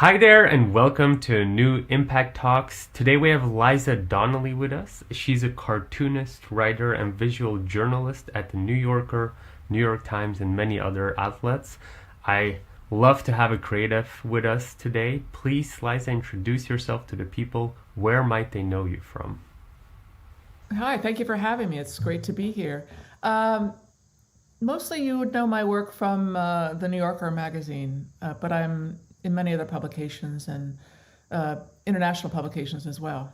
Hi there, and welcome to new Impact Talks. Today we have Liza Donnelly with us. She's a cartoonist, writer, and visual journalist at the New Yorker, New York Times, and many other outlets. I love to have a creative with us today. Please, Liza, introduce yourself to the people. Where might they know you from? Hi, thank you for having me. It's great to be here. Um, Mostly you would know my work from the New Yorker magazine, but I'm in many other publications and international publications as well.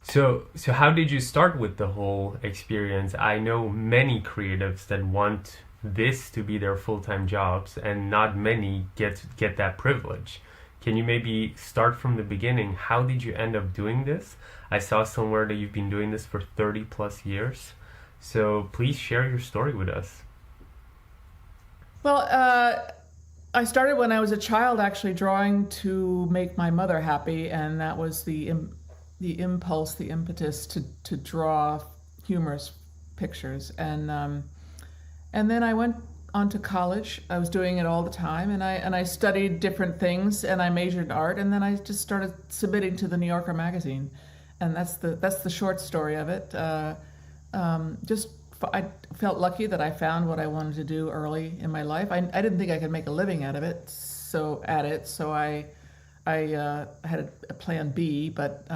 So how did you start with the whole experience? I know many creatives that want this to be their full-time jobs, and not many get that privilege. Can you maybe start from the beginning? How did you end up doing this? I saw somewhere that you've been doing this for 30 plus years. So please share your story with us. Well, I started when I was a child, actually drawing to make my mother happy, and that was the impulse, the impetus to draw humorous pictures. And then I went on to college. I was doing it all the time, and I studied different things, and I majored in art, and then I just started submitting to the New Yorker magazine, and that's the short story of it. Just I felt lucky that I found what I wanted to do early in my life. I didn't think I could make a living out of it, so I had a plan B, but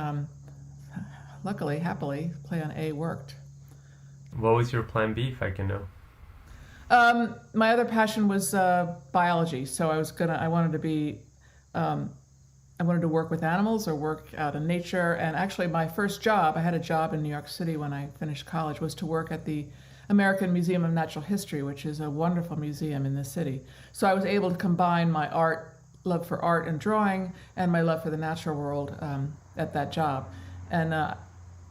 luckily, happily, plan A worked. What was your plan B, if I can know? My other passion was biology, so I wanted to be, I wanted to work with animals or work out in nature. And actually, my first job, I had a job in New York City when I finished college, was to work at the American Museum of Natural History, which is a wonderful museum in the city. So I was able to combine my love for art and drawing, and my love for the natural world at that job. And I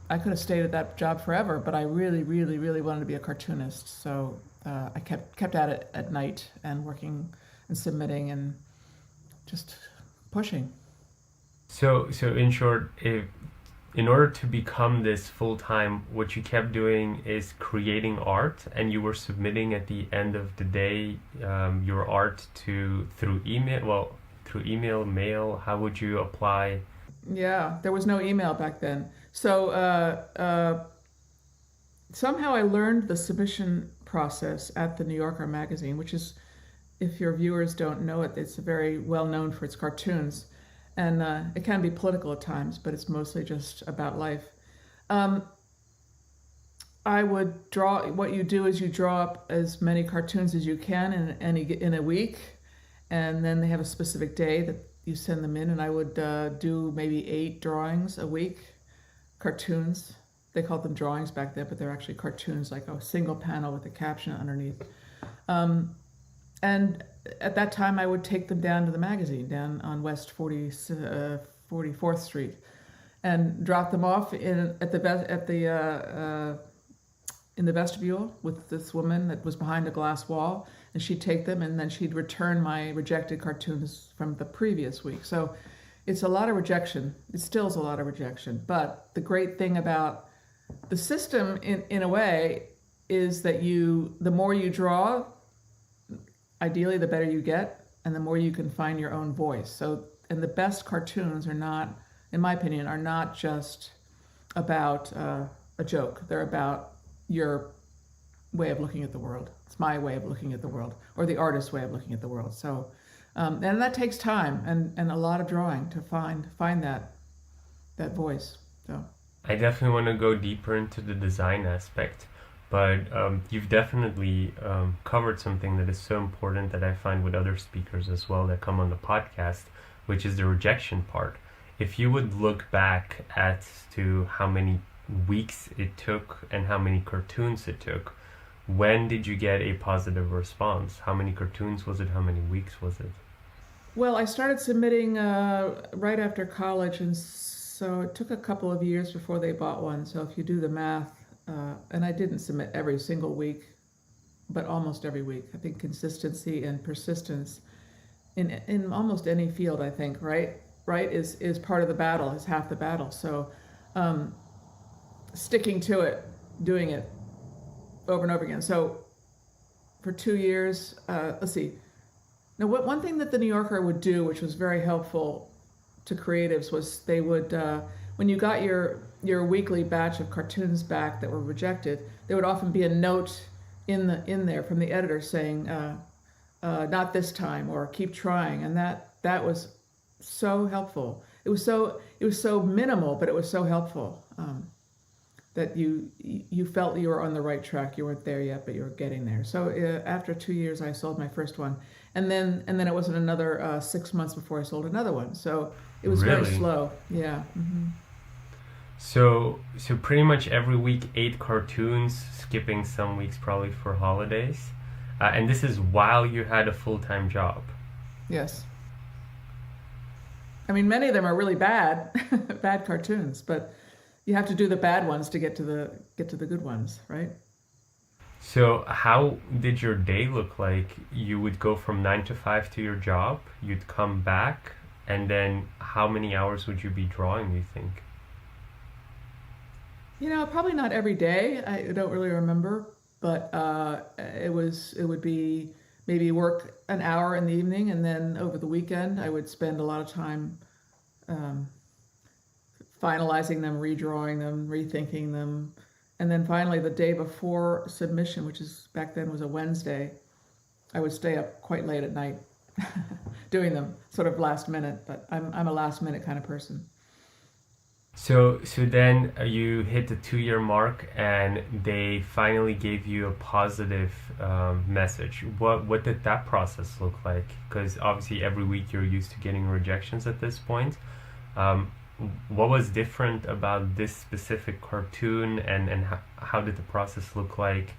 could have stayed at that job forever, but I really, really, really wanted to be a cartoonist. So I kept at it at night and working and submitting and just pushing. So in short, in order to become this full time, what you kept doing is creating art, and you were submitting at the end of the day your art to through email. Well, through email, mail. How would you apply? Yeah, there was no email back then. So somehow I learned the submission process at the New Yorker magazine, which is, if your viewers don't know it, it's very well known for its cartoons. And it can be political at times, but it's mostly just about life. Um, I would draw. What you do is you draw up as many cartoons as you can in a week, and then they have a specific day that you send them in. And I would do maybe 8 drawings a week, cartoons. They called them drawings back then, but they're actually cartoons, like a single panel with a caption underneath. Um, and at that time, I would take them down to the magazine down on West 44th Street, and drop them off in the vestibule with this woman that was behind a glass wall, and she'd take them, and then she'd return my rejected cartoons from the previous week. So it's a lot of rejection. It still is a lot of rejection. But the great thing about the system, in a way, is that the more you draw, ideally the better you get, and the more you can find your own voice. So, and the best cartoons are not, in my opinion, are not just about a joke. They're about your way of looking at the world. It's my way of looking at the world, or the artist's way of looking at the world. So, and that takes time and a lot of drawing to find that voice. So. I definitely want to go deeper into the design aspect, but you've definitely covered something that is so important that I find with other speakers as well that come on the podcast, which is the rejection part. If you would look back at to how many weeks it took and how many cartoons it took, when did you get a positive response? How many cartoons was it? How many weeks was it? Well, I started submitting right after college, and so it took a couple of years before they bought one. So if you do the math, and I didn't submit every single week, but almost every week. I think consistency and persistence in almost any field, I think, right, is part of the battle, is half the battle. So um, sticking to it, doing it over and over again. So for 2 years, let's see, Now, one thing that the New Yorker would do, which was very helpful to creatives, was they would, when you got your weekly batch of cartoons back that were rejected, there would often be a note in there from the editor saying, "Not this time," or "Keep trying," and that was so helpful. It was so minimal, but it was so helpful. That you felt you were on the right track. You weren't there yet, but you were getting there. So after 2 years, I sold my first one, and then it wasn't another 6 months before I sold another one. So it was very Really? slow. Yeah. So pretty much every week, 8 cartoons, skipping some weeks probably for holidays. And this is while you had a full-time job. Yes. I mean, many of them are really bad, bad cartoons, but you have to do the bad ones to get to the good ones, right? So how did your day look like? You would go from 9 to 5 to your job, you'd come back, and then how many hours would you be drawing, you think? Probably not every day. I don't really remember, but it would be maybe work an hour in the evening, and then over the weekend I would spend a lot of time um, finalizing them, redrawing them, rethinking them, and then finally the day before submission, which is back then was a Wednesday, I would stay up quite late at night doing them, sort of last minute. But I'm a last minute kind of person. So then you hit the 2 year mark and they finally gave you a positive message. What did that process look like? Because obviously every week you're used to getting rejections at this point. Um, what was different about this specific cartoon, and how did the process look like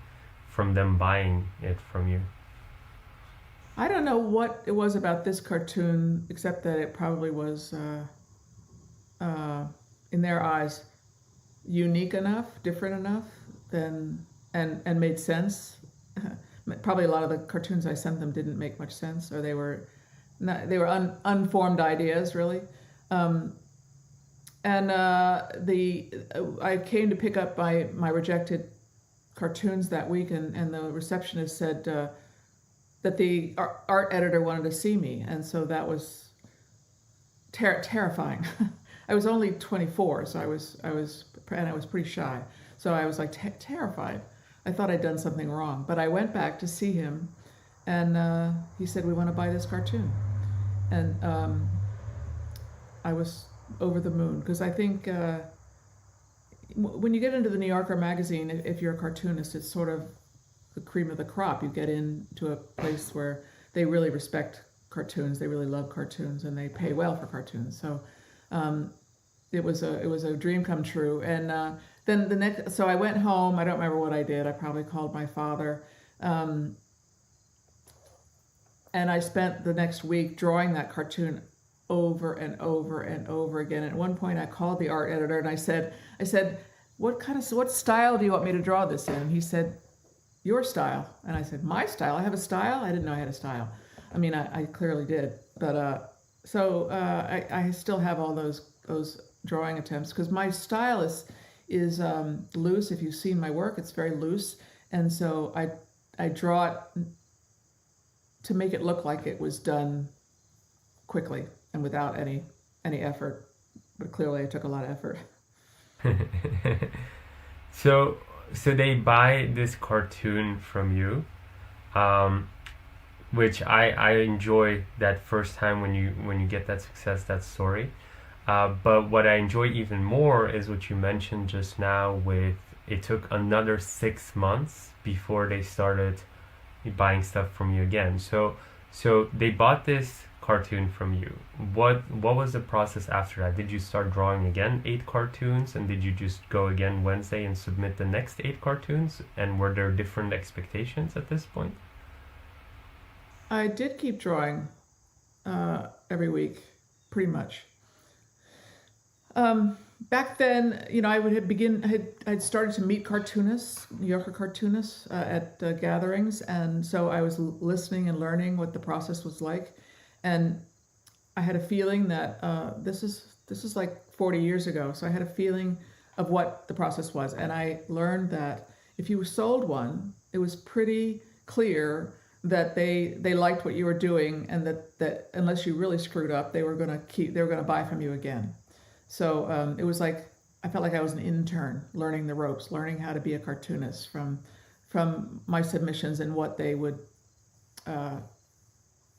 from them buying it from you? I don't know what it was about this cartoon, except that it probably was, uh, in their eyes, unique enough, different enough, than and made sense. Probably a lot of the cartoons I sent them didn't make much sense, or they were unformed ideas, really. Um, and I came to pick up my rejected cartoons that week, and the receptionist said that the art editor wanted to see me, and so that was terrifying. I was only 24, so I was pretty shy, so I was like terrified. I thought I'd done something wrong, but I went back to see him, and he said, "We want to buy this cartoon," and I was over the moon, because I think when you get into the New Yorker magazine, if you're a cartoonist, it's sort of the cream of the crop. You get into a place where they really respect cartoons, they really love cartoons, and they pay well for cartoons. So um, it was a dream come true. And then so I went home. I don't remember what I did. I probably called my father, um, and I spent the next week drawing that cartoon over and over and over again. At one point, I called the art editor and I said, what style do you want me to draw this in? And he said, "Your style." And I said, "My style? I have a style?" I didn't know I had a style. I mean, I clearly did, but I still have all those drawing attempts, because my style is loose. If you've seen my work, it's very loose, and so I draw it to make it look like it was done quickly and without any effort. But clearly, it took a lot of effort. So so they buy this cartoon from you, um, which I enjoy that first time when you get that success, that story. But what I enjoy even more is what you mentioned just now, with it took another 6 months before they started buying stuff from you again. So they bought this cartoon from you. What was the process after that? Did you start drawing again 8 cartoons, and did you just go again Wednesday and submit the next 8 cartoons? And were there different expectations at this point? I did keep drawing every week, pretty much. Back then, I would I'd started to meet cartoonists, New Yorker cartoonists, at gatherings, and so I was listening and learning what the process was like, and I had a feeling that this is like 40 years ago, so I had a feeling of what the process was, and I learned that if you sold one, it was pretty clear that they liked what you were doing, and that unless you really screwed up, they were gonna buy from you again. So it was like I felt like I was an intern learning the ropes, learning how to be a cartoonist from my submissions and what they would uh,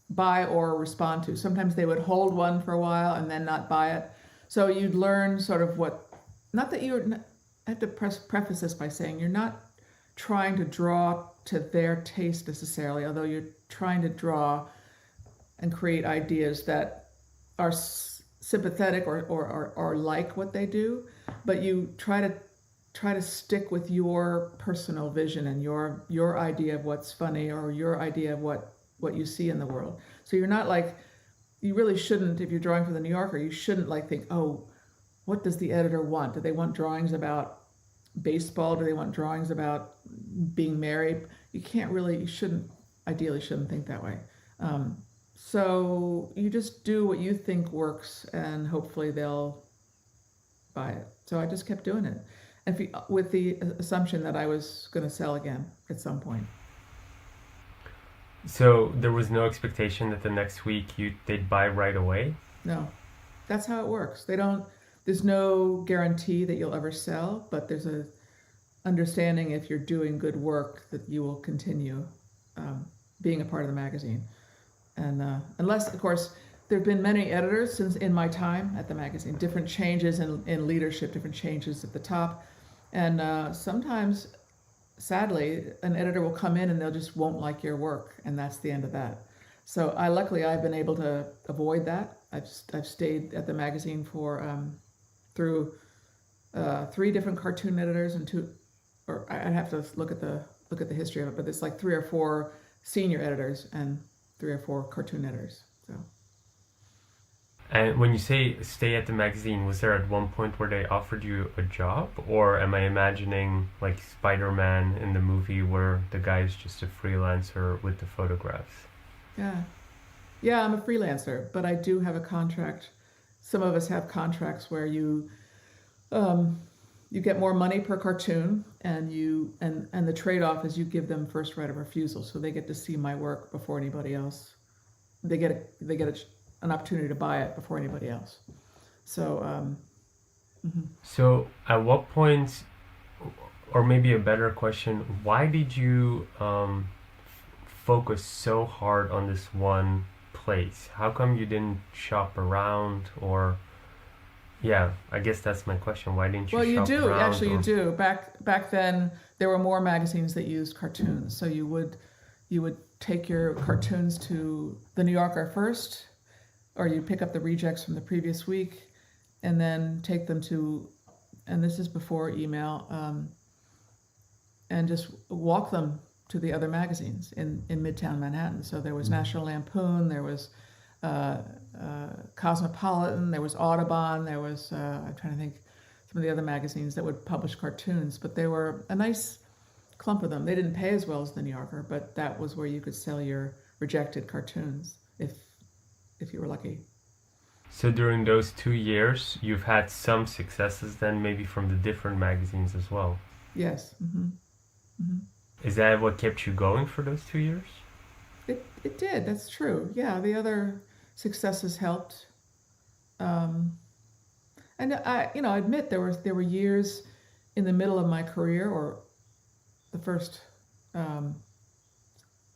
buy or respond to. Sometimes they would hold one for a while and then not buy it. So you'd learn sort of what, not that you're, I have to preface this by saying you're not trying to draw to their taste necessarily, although you're trying to draw and create ideas that are sympathetic or like what they do, but you try to stick with your personal vision and your idea of what's funny, or your idea of what you see in the world. So you're not like, you really shouldn't, if you're drawing for the New Yorker, you shouldn't like think, oh, what does the editor want? Do they want drawings about baseball? Do they want drawings about being married? You shouldn't, ideally shouldn't think that way. So you just do what you think works, and hopefully they'll buy it. So I just kept doing it, and with the assumption that I was going to sell again at some point. So there was no expectation that the next week they'd buy right away? No, that's how it works. There's no guarantee that you'll ever sell, but there's a understanding if you're doing good work that you will continue being a part of the magazine. And unless, of course, there have been many editors since in my time at the magazine, different changes in leadership, different changes at the top. And sometimes, sadly, an editor will come in and they'll just won't like your work, and that's the end of that. So luckily I've been able to avoid that. I've stayed at the magazine through 3 different cartoon editors and 2, or I'd have to look at the history of it, but it's like 3 or 4 senior editors and 3 or 4 cartoon editors. So. And when you say stay at the magazine, was there at one point where they offered you a job? Or am I imagining like Spider-Man in the movie where the guy is just a freelancer with the photographs? Yeah, I'm a freelancer, but I do have a contract. Some of us have contracts where you get more money per cartoon, and the trade-off is you give them first right of refusal, so they get to see my work before anybody else. They get an opportunity to buy it before anybody else. So. So at what point, or maybe a better question, why did you focus so hard on this one place? How come you didn't shop around? Or yeah, I guess that's my question. Why didn't you Well, you shop do. around? Actually, you do. Back then, there were more magazines that used cartoons. So you would take your cartoons to the New Yorker first, or you'd pick up the rejects from the previous week, and then take them to, and this is before email, and just walk them to the other magazines in Midtown Manhattan. So there was National Lampoon, there was Cosmopolitan, there was Audubon, there was, I'm trying to think, some of the other magazines that would publish cartoons, but they were a nice clump of them. They didn't pay as well as the New Yorker, but that was where you could sell your rejected cartoons if you were lucky. So during those 2 years, you've had some successes then, maybe from the different magazines as well. Yes. Is that what kept you going for those 2 years? It did. That's true. Yeah, the other successes helped. And I admit there were years in the middle of my career, or the first,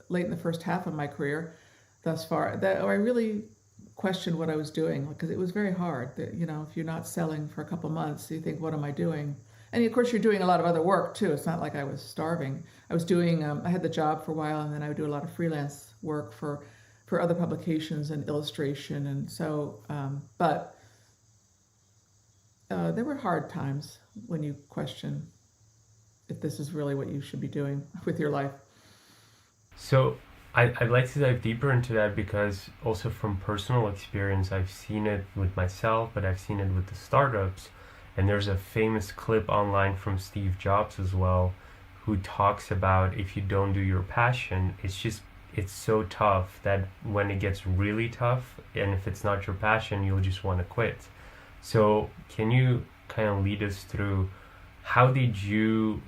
late in the first half of my career, thus far, that I really questioned what I was doing, because it was very hard. That, if you're not selling for a couple months, you think, what am I doing? And of course, you're doing a lot of other work too. It's not like I was starving. I was doing. I had the job for a while, and then I would do a lot of freelance work for other publications and illustration, and so. But there were hard times when you question if this is really what you should be doing with your life. So I'd like to dive deeper into that, because also from personal experience, I've seen it with myself, but I've seen it with the startups. And there's a famous clip online from Steve Jobs as well, who talks about if you don't do your passion, it's so tough that when it gets really tough, and if it's not your passion, you'll just want to quit. So can you kind of lead us through how did you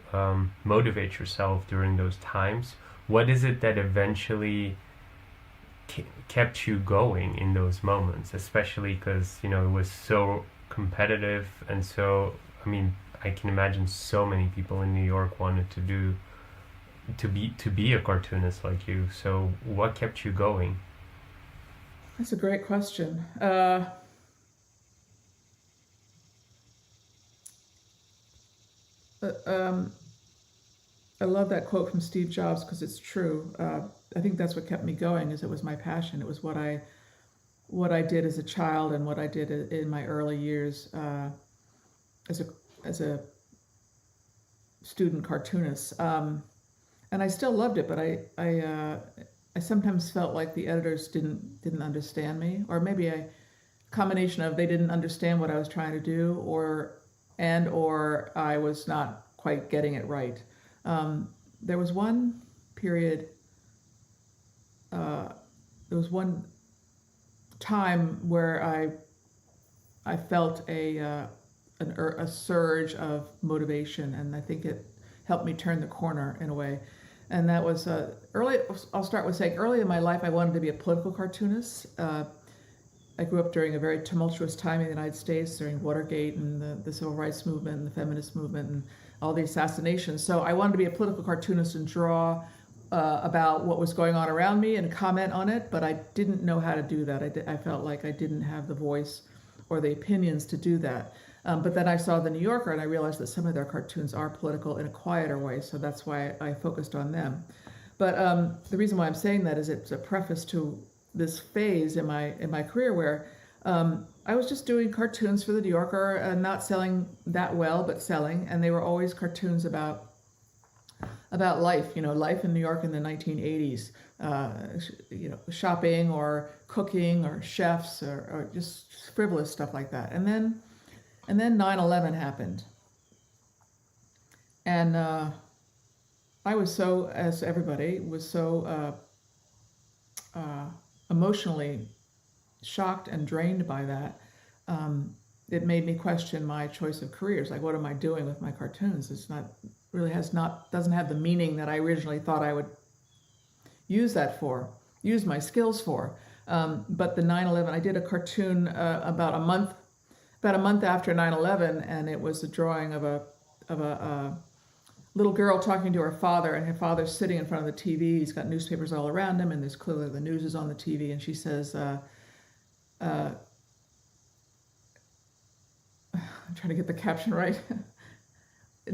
motivate yourself during those times what is it that eventually kept you going in those moments, especially because it was so competitive, and so, I mean, I can imagine so many people in New York wanted to be a cartoonist like you. So what kept you going? That's a great question. Uh, um, I love that quote from Steve Jobs because it's true. I think that's what kept me going. Is it was my passion. It was what I did as a child and what I did in my early years as a student cartoonist. And I still loved it, but I sometimes felt like the editors didn't understand me, or maybe a combination of they didn't understand what I was trying to do, or I was not quite getting it right. There was one period. There was one time where I felt a surge of motivation, and I think it helped me turn the corner in a way. And that was early. I'll start with saying early in my life I wanted to be a political cartoonist. I grew up during a very tumultuous time in the United States during Watergate and the civil rights movement and the feminist movement and all the assassinations. So I wanted to be a political cartoonist and draw about what was going on around me and comment on it, but I didn't know how to do that. I felt like I didn't have the voice or the opinions to do that. But then I saw The New Yorker and I realized that some of their cartoons are political in a quieter way, so that's why I focused on them. But the reason why I'm saying that is it's a preface to this phase in my career where I was just doing cartoons for The New Yorker, not selling that well, but selling, and they were always cartoons about life, life in New York in the 1980s, shopping or cooking or chefs or just frivolous stuff like that. And then 9/11 happened, and I was so, as everybody was so emotionally shocked and drained by that. It made me question my choice of careers. Like, what am I doing with my cartoons? It's not really doesn't have the meaning that I originally thought I would use my skills for. But the 9/11, I did a cartoon about a month after 9/11, and it was a drawing of a little girl talking to her father, and her father's sitting in front of the TV. He's got newspapers all around him, and there's clearly the news is on the TV, and she says, I'm trying to get the caption right.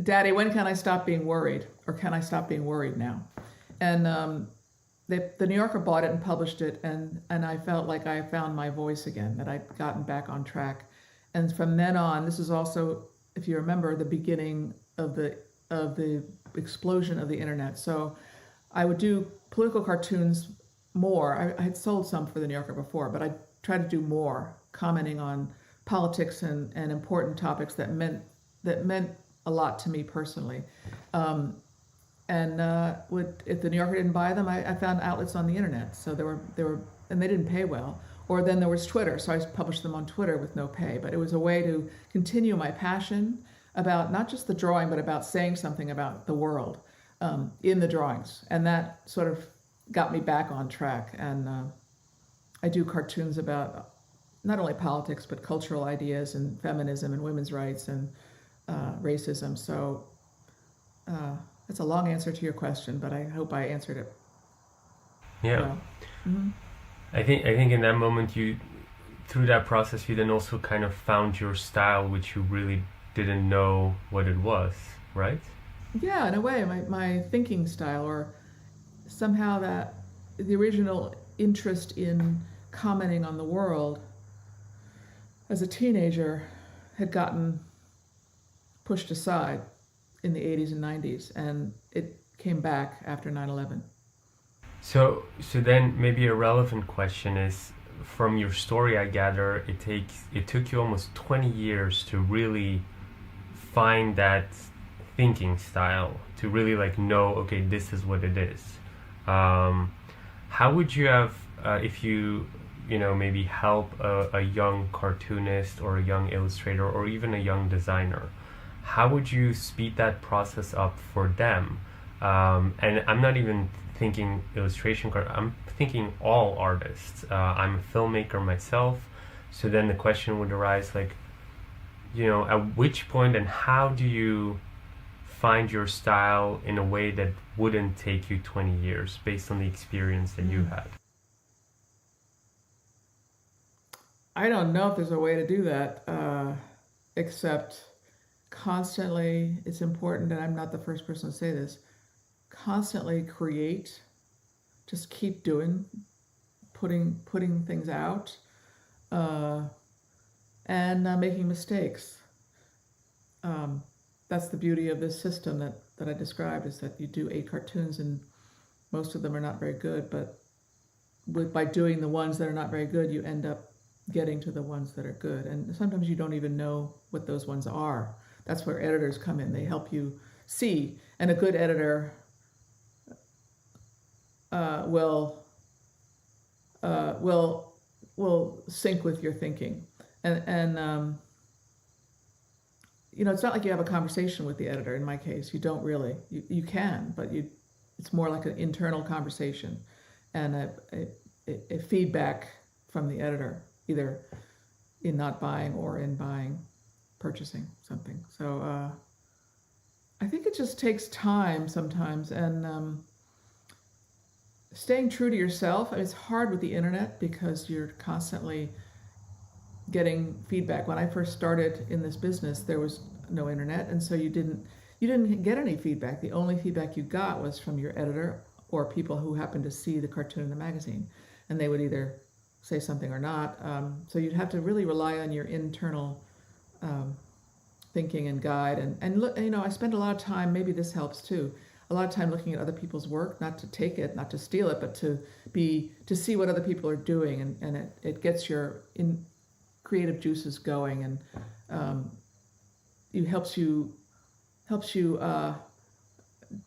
Daddy, when can I stop being worried? Or can I stop being worried now? And the New Yorker bought it and published it, and I felt like I found my voice again, that I'd gotten back on track. And from then on, this is also, if you remember, the beginning of the explosion of the internet. So I would do political cartoons more. I had sold some for the New Yorker before, but I tried to do more, commenting on politics and important topics that meant a lot to me personally. If the New Yorker didn't buy them, I found outlets on the internet. So there were, and they didn't pay well. Or then there was Twitter, so I published them on Twitter with no pay. But it was a way to continue my passion about not just the drawing, but about saying something about the world in the drawings. And that sort of got me back on track. And I do cartoons about not only politics, but cultural ideas and feminism and women's rights and racism. So that's a long answer to your question, but I hope I answered it. Yeah. Well. Mm-hmm. I think in that moment, through that process, you then also kind of found your style, which you really didn't know what it was, right? Yeah, in a way, my thinking style, or somehow that the original interest in commenting on the world as a teenager had gotten pushed aside in the 80s and 90s, and it came back after 9/11. So then maybe a relevant question is, from your story, I gather it took you almost 20 years to really find that thinking style, to really know, okay, this is what it is. How would you have, if you maybe help a young cartoonist or a young illustrator or even a young designer, how would you speed that process up for them? And I'm not even thinking I'm thinking all artists. I'm a filmmaker myself, so then the question would arise, like, at which point and how do you find your style in a way that wouldn't take you 20 years based on the experience that you had? I don't know if there's a way to do that, except constantly, it's important, and I'm not the first person to say this, constantly create, just keep doing, putting things out, uh, and making mistakes. That's the beauty of this system that I described, is that you do 8 cartoons and most of them are not very good, but by doing the ones that are not very good, you end up getting to the ones that are good. And sometimes you don't even know what those ones are. That's where editors come in. They help you see. And a good editor will sync with your thinking. And it's not like you have a conversation with the editor. In my case, you don't really. You can, but it's more like an internal conversation and a feedback from the editor, either in not buying or in purchasing something. So I think it just takes time sometimes, and staying true to yourself. It's hard with the internet because you're constantly getting feedback. When I first started in this business, there was no internet, and so you didn't get any feedback. The only feedback you got was from your editor or people who happened to see the cartoon in the magazine, and they would either say something or not. So you'd have to really rely on your internal thinking and guide. And look, I spend a lot of time. Maybe this helps too. A lot of time looking at other people's work, not to take it, not to steal it, but to see what other people are doing, and it gets your creative juices going, and it helps you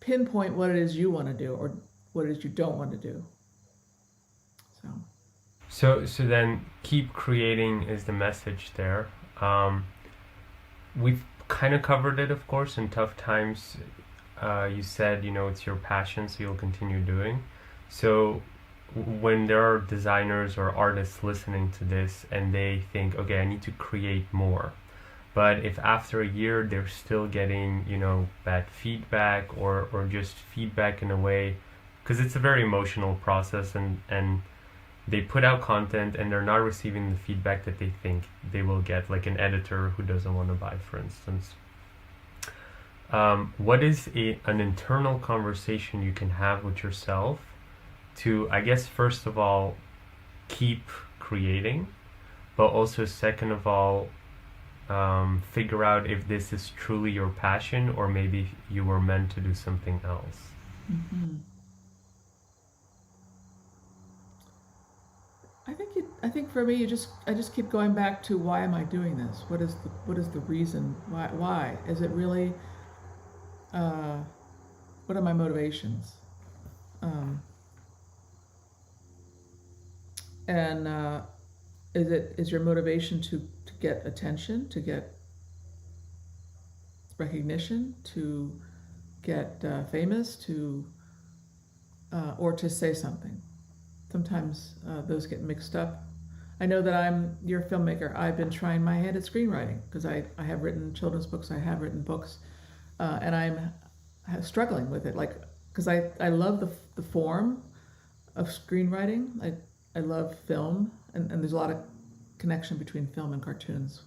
pinpoint what it is you want to do or what it is you don't want to do. So then keep creating is the message there. We've kind of covered it, of course, in tough times. You said, it's your passion, so you'll continue doing. So when there are designers or artists listening to this and they think, okay, I need to create more, but if after a year they're still getting, bad feedback or just feedback in a way, because it's a very emotional process, and they put out content and they're not receiving the feedback that they think they will get, like an editor who doesn't want to buy, for instance. What is an internal conversation you can have with yourself to, I guess, first of all, keep creating, but also second of all, figure out if this is truly your passion or maybe you were meant to do something else? Mm-hmm. I think for me, I just keep going back to, why am I doing this? What is the reason? Why is it really? What are my motivations? And is your motivation to get attention, to get recognition, to get famous, or to say something? Sometimes those get mixed up. I know that you're a filmmaker. I've been trying my hand at screenwriting because I have written children's books. I have written books, and I'm struggling with it. Because I love the form of screenwriting. I love film, and there's a lot of connection between film and cartoons,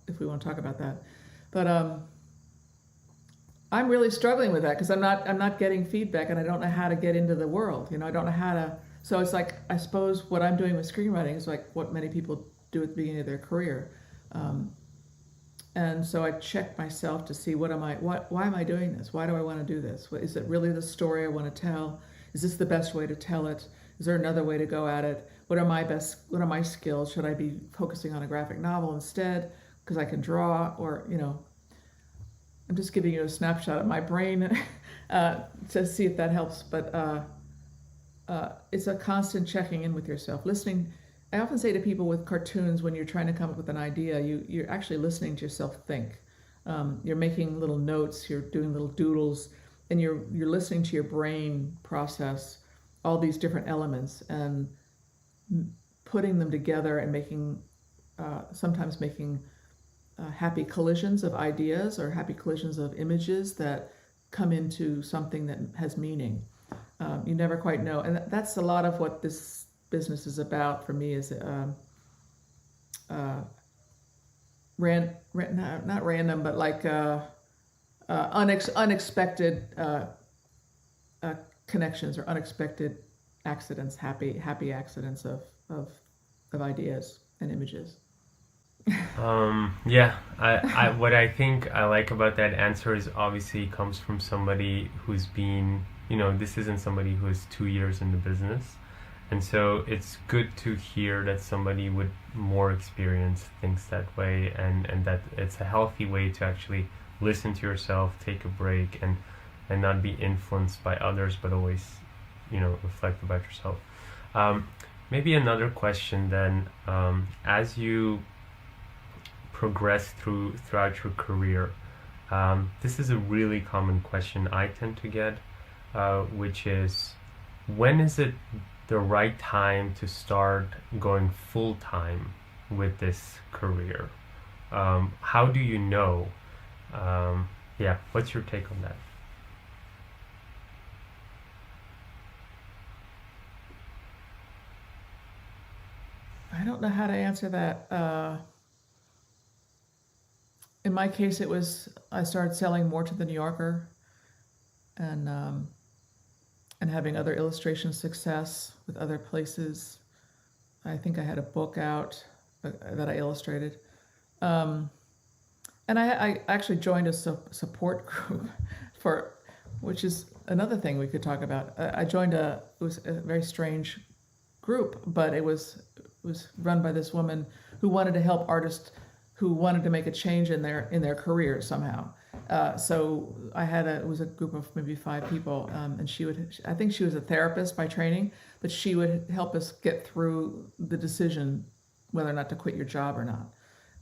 if we want to talk about that. But I'm really struggling with that because I'm not getting feedback, and I don't know how to get into the world. I don't know how to. So it's like, I suppose what I'm doing with screenwriting is like what many people do at the beginning of their career. And so I check myself to see, why am I doing this? Why do I want to do this? Is it really the story I want to tell? Is this the best way to tell it? Is there another way to go at it? What are my skills? Should I be focusing on a graphic novel instead because I can draw? Or, I'm just giving you a snapshot of my brain to see if that helps. But it's a constant checking in with yourself, listening. I often say to people with cartoons, when you're trying to come up with an idea, you're actually listening to yourself think. You're making little notes, you're doing little doodles, and you're listening to your brain process all these different elements and putting them together and making sometimes making happy collisions of ideas or happy collisions of images that come into something that has meaning. You never quite know, and that's a lot of what this business is about for me. Is not random, but like unexpected connections or unexpected accidents, happy accidents of ideas and images. Yeah, what I think I like about that answer is obviously comes from somebody who's been, this isn't somebody who is 2 years in the business. And so it's good to hear that somebody with more experience thinks that way, and that it's a healthy way to actually listen to yourself, take a break, and not be influenced by others, but always, reflect about yourself. Maybe another question then, as you progress throughout your career, this is a really common question I tend to get, which is, when is it the right time to start going full time with this career? How do you know? Yeah, what's your take on that? I don't know how to answer that. In my case, I started selling more to the New Yorker, and having other illustration success with other places. I think I had a book out that I illustrated. And I actually joined a support group which is another thing we could talk about. I joined it was a very strange group, but it was run by this woman who wanted to help artists who wanted to make a change in their career somehow. So it was a group of maybe 5 people, and I think she was a therapist by training, but she would help us get through the decision whether or not to quit your job or not.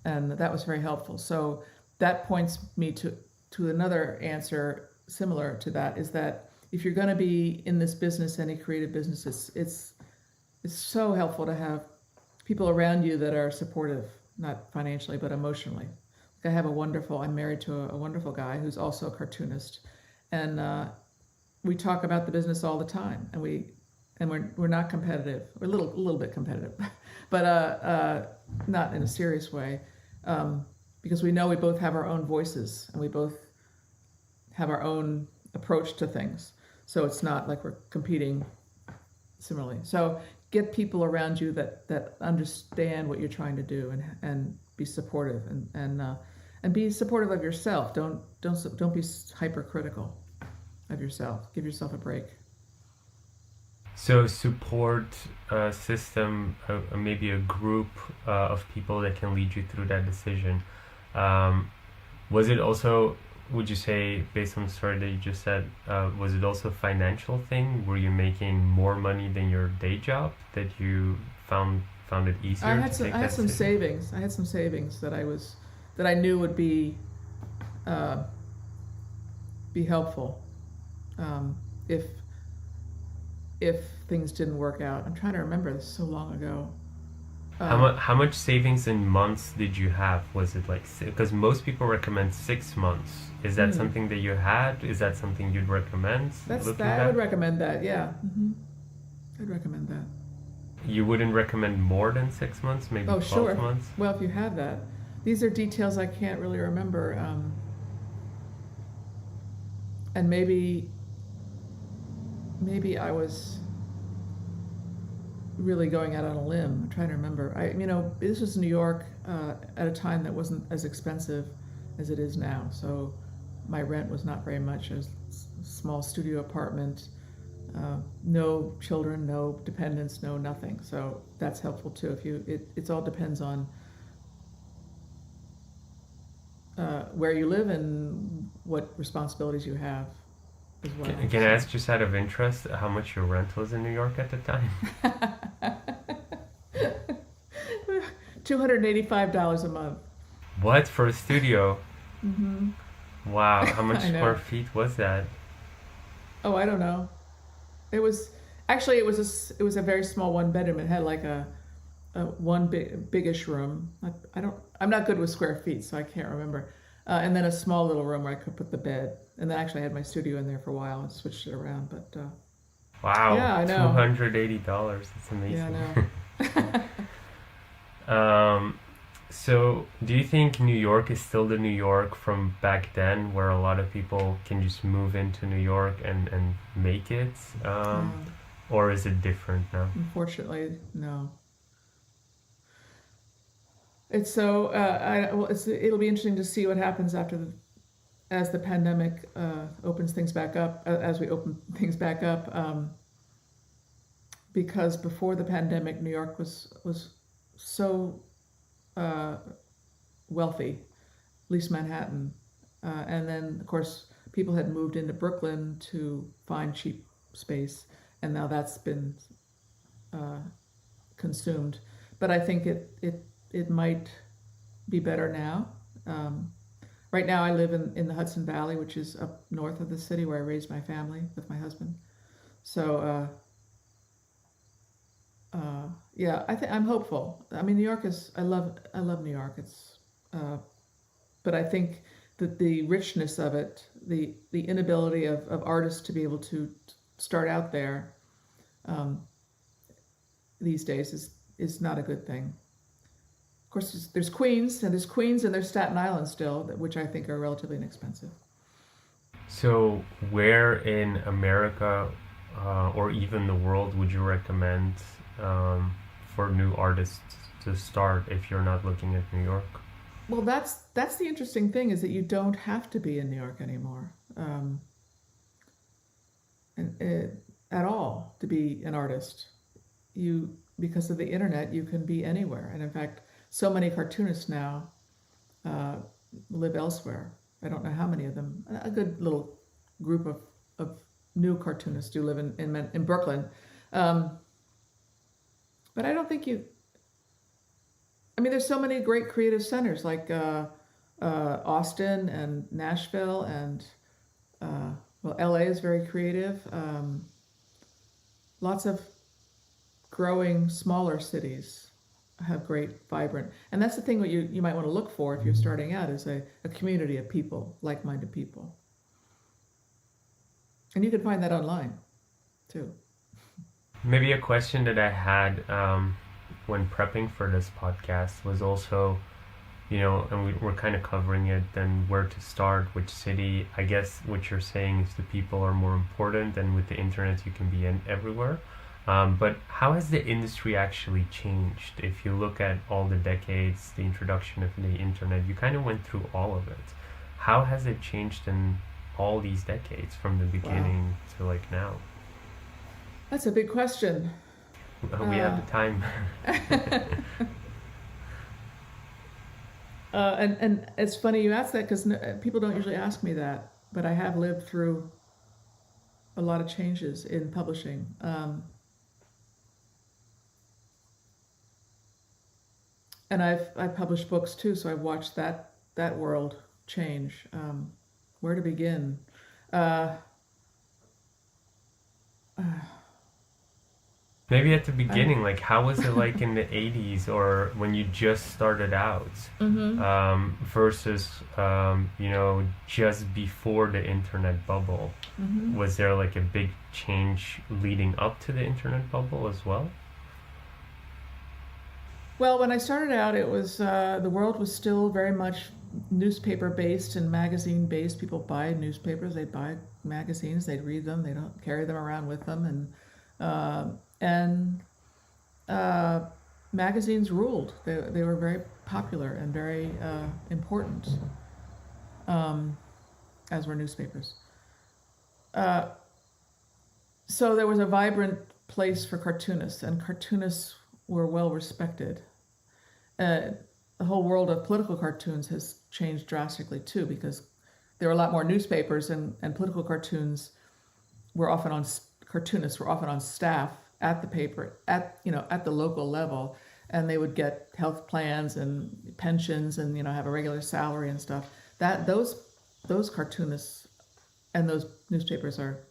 And that was very helpful. So that points me to another answer similar to that, is that if you're going to be in this business, any creative business, it's so helpful to have people around you that are supportive, not financially, but emotionally. I'm married to a wonderful guy who's also a cartoonist, and we talk about the business all the time, and we're not competitive. We're a little bit competitive, but not in a serious way, because we know we both have our own voices and we both have our own approach to things. So it's not like we're competing similarly. So get people around you that understand what you're trying to do, and be supportive, and be supportive of yourself. Don't be hypercritical of yourself. Give yourself a break. So support system, maybe a group of people that can lead you through that decision. Was it also, would you say, based on the story that you just said, was it also a financial thing? Were you making more money than your day job that you found it easier I to had take that some decision? savings. I had some savings that I knew would be helpful if things didn't work out. I'm trying to remember. This so long ago. How much savings in months did you have? Was it like, because most people recommend 6 months. Is that something that you had? Is that something you'd recommend? I would recommend that. Yeah, I'd recommend that. You wouldn't recommend more than 6 months, maybe 12 sure. months? Well, if you have that, these are details I can't really remember, and maybe I was really going out on a limb. I'm trying to remember. This was New York at a time that wasn't as expensive as it is now. So my rent was not very much. It was a small studio apartment, no children, no dependents, no nothing. So that's helpful too. It all depends on where you live and what responsibilities you have as well. Can I ask, just out of interest, how much your rent was in New York at the time? $285 a month. What, for a studio? Mm-hmm. Wow, how much I know. square feet was that? Oh, I don't know. It was actually it was a very small one bedroom. It had like a one biggish room. I don't. I'm not good with square feet, so I can't remember. And then a small little room where I could put the bed. And then actually I had my studio in there for a while and switched it around. But Wow, yeah, I know. $280. That's Yeah, I amazing. know. Um, so, do you think New York is still the New York from back then, where a lot of people can just move into New York and make it? No, Or is it different now? unfortunately, no. It's so. Well, it'll be interesting to see what happens as the pandemic opens things back up. As we open things back up, because before the pandemic, New York was so uh, wealthy, at least Manhattan, and then of course people had moved into Brooklyn to find cheap space, and now that's been uh, consumed. But I think it might be better now. Um, right now, I live in the Hudson Valley, which is up north of the city where I raised my family with my husband. So yeah, I'm hopeful. I mean, New York is I love New York. It's but I think that the richness of it, the inability of artists to be able to start out there um, these days is not a good thing. Of course, there's Queens and there's Staten Island still, which I think are relatively inexpensive. So, where in America or even the world would you recommend um, for new artists to start if you're not looking at New York? Well, that's the interesting thing is that you don't have to be in New York anymore, and at all to be an artist. You Because of the internet, you can be anywhere, and in fact, so many cartoonists now uh, live elsewhere. I don't know how many of them. A good little group of new cartoonists do live in Brooklyn, um, but I don't think you. I mean, there's so many great creative centers like Austin and Nashville and well, LA is very creative. Lots of growing smaller cities have great, vibrant, and that's the thing what you might want to look for if you're starting out is a community of people, like-minded people, and you can find that online too. Maybe a question that I had when prepping for this podcast was also, and we're kind of covering it, then where to start, which city. I guess what you're saying is the people are more important, and with the internet, you can be in everywhere. But how has the industry actually changed? If you look at all the decades, the introduction of the internet, you kind of went through all of it. How has it changed in all these decades from the Wow, beginning to like now? that's a big question. We have Uh, the time. and it's funny you ask that because people don't usually ask me that, but I have lived through a lot of changes in publishing. And I've published books too, so I've watched that world change. Where to begin? Uh, uh, Maybe at the I beginning, like how was it like in the 80s or when you just started out mm-hmm. versus, just before the internet bubble? Mm-hmm. Was there like a big change leading up to the internet bubble as well? Well, when I started out, it was the world was still very much newspaper based and magazine based. People buy newspapers, they buy magazines, they'd read them, they don't carry them around with them, and uh, magazines ruled. They were very popular and very important, um, as were newspapers. Uh, so there was a vibrant place for cartoonists, and cartoonists were well respected. Uh, the whole world of political cartoons has changed drastically too because there are a lot more newspapers and political cartoons were often on cartoonists were often on staff at the paper at the local level, and they would get health plans and pensions and have a regular salary and stuff. That those cartoonists and those newspapers are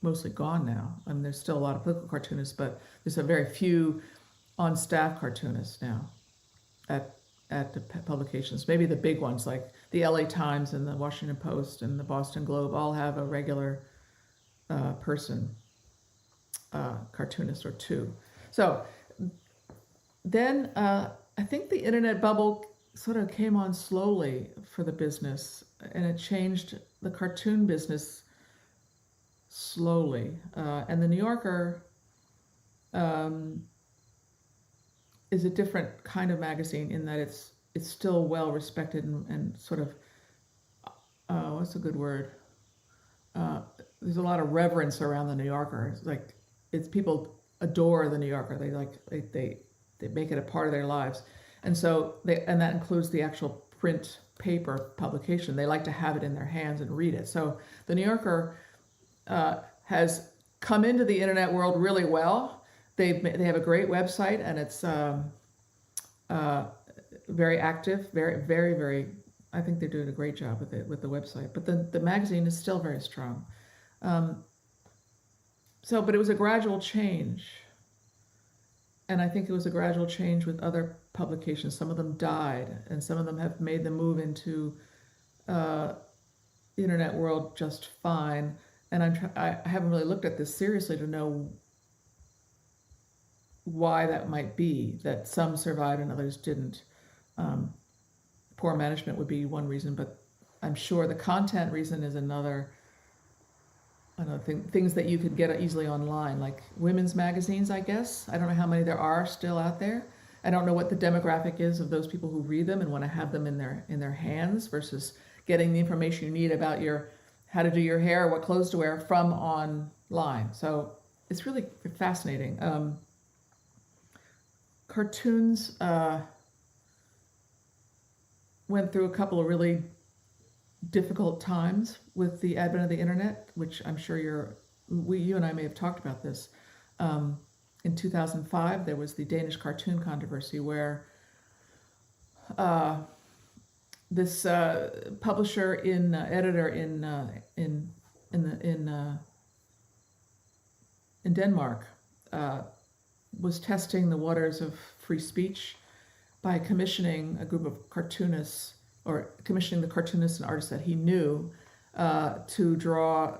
mostly gone now. I mean, there's still a lot of political cartoonists, but there's a very few on-staff cartoonists now at the publications. Maybe the big ones like the LA Times and the Washington Post and the Boston Globe all have a regular person, cartoonist or two. So then I think the internet bubble sort of came on slowly for the business, and it changed the cartoon business slowly. And the New Yorker is a different kind of magazine in that it's still well respected and sort of what's a good word? There's a lot of reverence around the New Yorker. It's people adore the New Yorker. They make it a part of their lives, and so that includes the actual print paper publication. They like to have it in their hands and read it. So the New Yorker has come into the internet world really well. They have a great website, and it's very active, very, very, very. I think they're doing a great job with the website. But the magazine is still very strong. But it was a gradual change. And I think it was a gradual change with other publications. Some of them died, and some of them have made the move into the internet world just fine. And I haven't really looked at this seriously to know why that might be, that some survived and others didn't. Poor management would be one reason, but I'm sure the content reason is another. Things that you could get easily online, like women's magazines, I guess. I don't know how many there are still out there. I don't know what the demographic is of those people who read them and want to have them in their hands versus getting the information you need about how to do your hair, what clothes to wear from online. So it's really fascinating. Cartoons went through a couple of really difficult times with the advent of the internet, which I'm sure you and I may have talked about this. In 2005, there was the Danish cartoon controversy where this publisher editor in Denmark was testing the waters of free speech by commissioning a group of cartoonists, or commissioning the cartoonists and artists that he knew to draw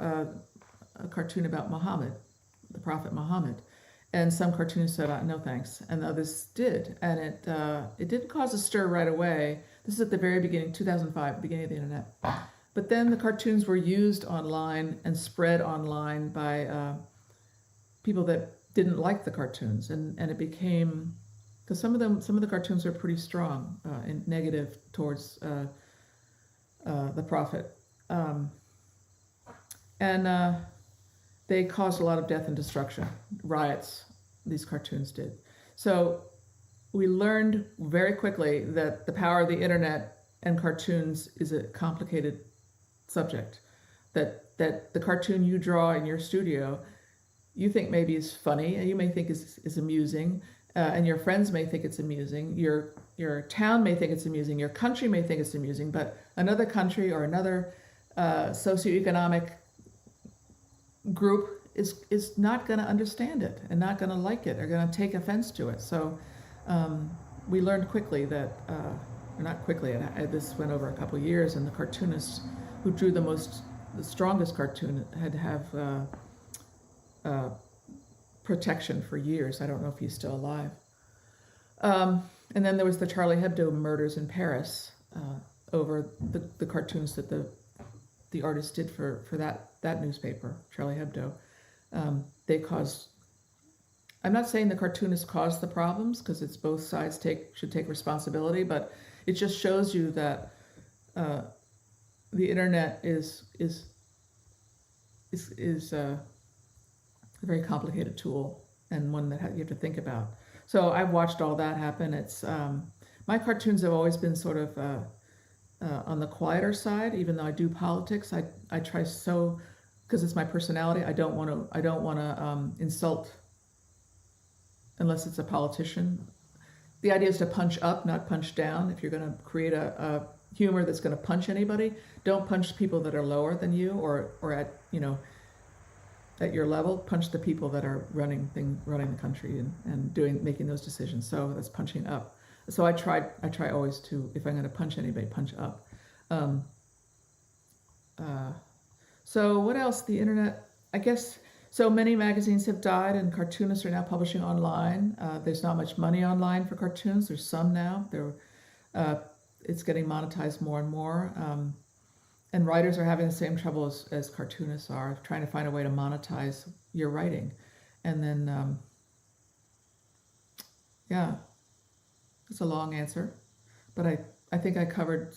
a cartoon about Muhammad, the Prophet Muhammad. And some cartoonists said, no thanks, and others did. And it didn't cause a stir right away. This is at the very beginning, 2005, beginning of the internet. But then the cartoons were used online and spread online by people that didn't like the cartoons. And it became, because some of the cartoons are pretty strong and negative towards the Prophet. They caused a lot of death and destruction, riots, these cartoons did. So we learned very quickly that the power of the internet and cartoons is a complicated subject. That the cartoon you draw in your studio, you think maybe is funny, and you may think is amusing, and your friends may think it's amusing, your town may think it's amusing, your country may think it's amusing, but another country or another socioeconomic group is not going to understand it and not going to like it or going to take offense to it. So we learned quickly that, or not quickly, this went over a couple of years, and the cartoonists who drew the strongest cartoon had to have protection for years. I don't know if he's still alive. And then there was the Charlie Hebdo murders in Paris over the cartoons that the artist did for that newspaper, Charlie Hebdo. They caused. I'm not saying the cartoonists caused the problems, because it's both sides should take responsibility, but it just shows you that the internet is a very complicated tool, and one that you have to think about. So I've watched all that happen. It's my cartoons have always been sort of on the quieter side, even though I do politics. I try because it's my personality. I don't want to insult unless it's a politician. The idea is to punch up, not punch down. If you're going to create a humor that's going to punch anybody, don't punch people that are lower than you or at at your level, punch the people that are running the country and making those decisions. So that's punching up. So I try always to, if I'm going to punch anybody, punch up. Um, so what else? The internet, I guess. So many magazines have died, and cartoonists are now publishing online. There's not much money online for cartoons. There's some now. It's getting monetized more and more. And writers are having the same trouble as cartoonists are, trying to find a way to monetize your writing. And then, yeah, it's a long answer, but I think I covered,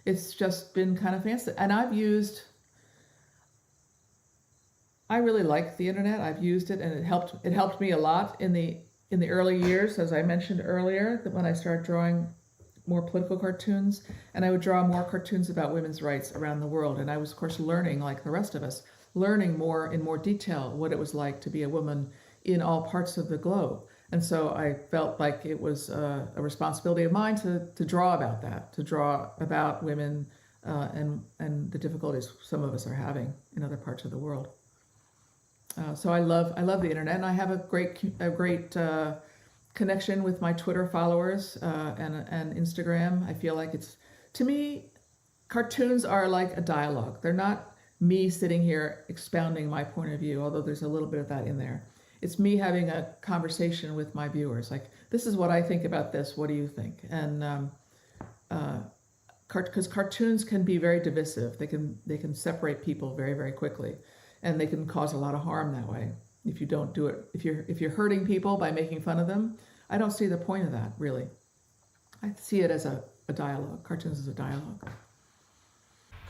it's just been kind of fancy. And I really like the internet. I've used it, and it helped me a lot in the early years, as I mentioned earlier, that when I started drawing more political cartoons, and I would draw more cartoons about women's rights around the world. And I was, of course, learning, like the rest of us, learning in more detail what it was like to be a woman in all parts of the globe. And so I felt like it was a responsibility of mine to draw about that, to draw about women and the difficulties some of us are having in other parts of the world. So I love the internet, and I have a great connection with my Twitter followers and Instagram. I feel like to me, cartoons are like a dialogue. They're not me sitting here expounding my point of view, although there's a little bit of that in there. It's me having a conversation with my viewers, like, this is what I think about this. What do you think? And because cartoons can be very divisive. They can separate people very, very quickly, and they can cause a lot of harm that way if you don't do it. If you're hurting people by making fun of them, I don't see the point of that, really. I see it as a dialogue. Cartoons as a dialogue.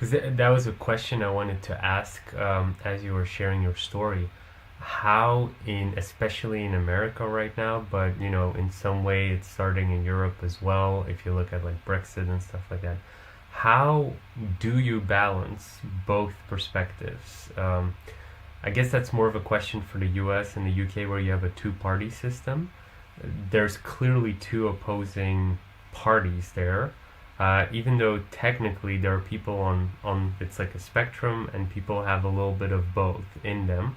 Because that was a question I wanted to ask as you were sharing your story. How, especially in America right now, but in some way it's starting in Europe as well, if you look at like Brexit and stuff like that, how do you balance both perspectives? I guess that's more of a question for the US and the UK, where you have a two-party system. There's clearly two opposing parties there, even though technically there are people on it's like a spectrum, and people have a little bit of both in them.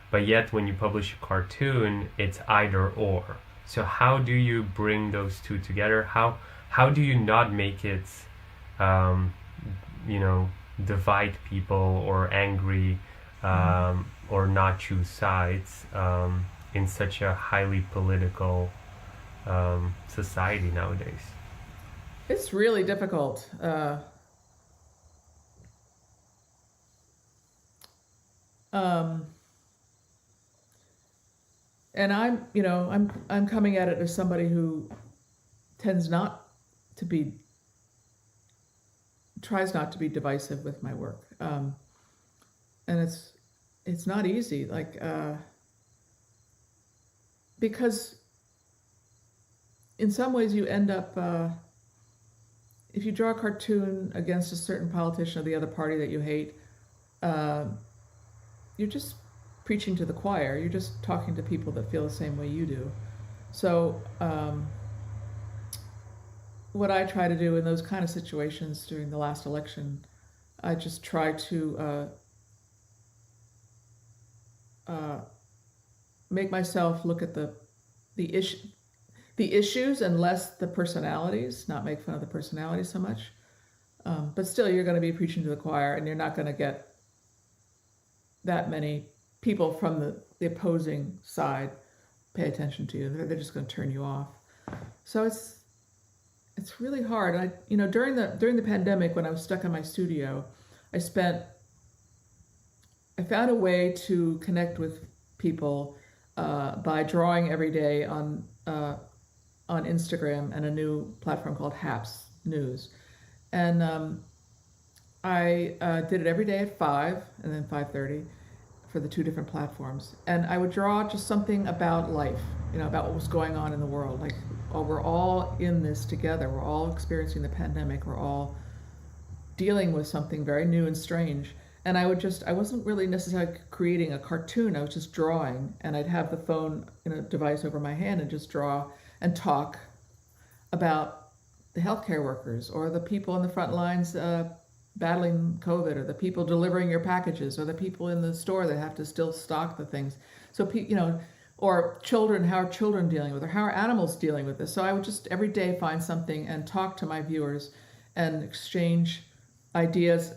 But yet when you publish a cartoon, it's either or. So how do you bring those two together? How do you not make it divide people or angry, or not choose sides in such a highly political society nowadays? It's really difficult. And I'm coming at it as somebody who tries not to be divisive with my work, and it's not easy, because in some ways you end up, if you draw a cartoon against a certain politician of the other party that you hate, you're just preaching to the choir. You're just talking to people that feel the same way you do. So what I try to do in those kind of situations during the last election, I just try to make myself look at the issues and less the personalities, not make fun of the personalities so much. But still, you're going to be preaching to the choir, and you're not going to get that many people from the opposing side pay attention to you. They're just going to turn you off. So it's really hard. During the pandemic, when I was stuck in my studio, I found a way to connect with people by drawing every day on Instagram and a new platform called Haps News. And I did it every day at 5 and then 5:30 for the two different platforms. And I would draw just something about life, about what was going on in the world. Like, we're all in this together. We're all experiencing the pandemic. We're all dealing with something very new and strange. And I wasn't really necessarily creating a cartoon. I was just drawing, and I'd have the phone device over my hand and just draw and talk about the healthcare workers or the people on the front lines battling COVID, or the people delivering your packages, or the people in the store that have to still stock the things. So, or children, how are children dealing with it, or how are animals dealing with this? So I would just every day find something and talk to my viewers and exchange ideas.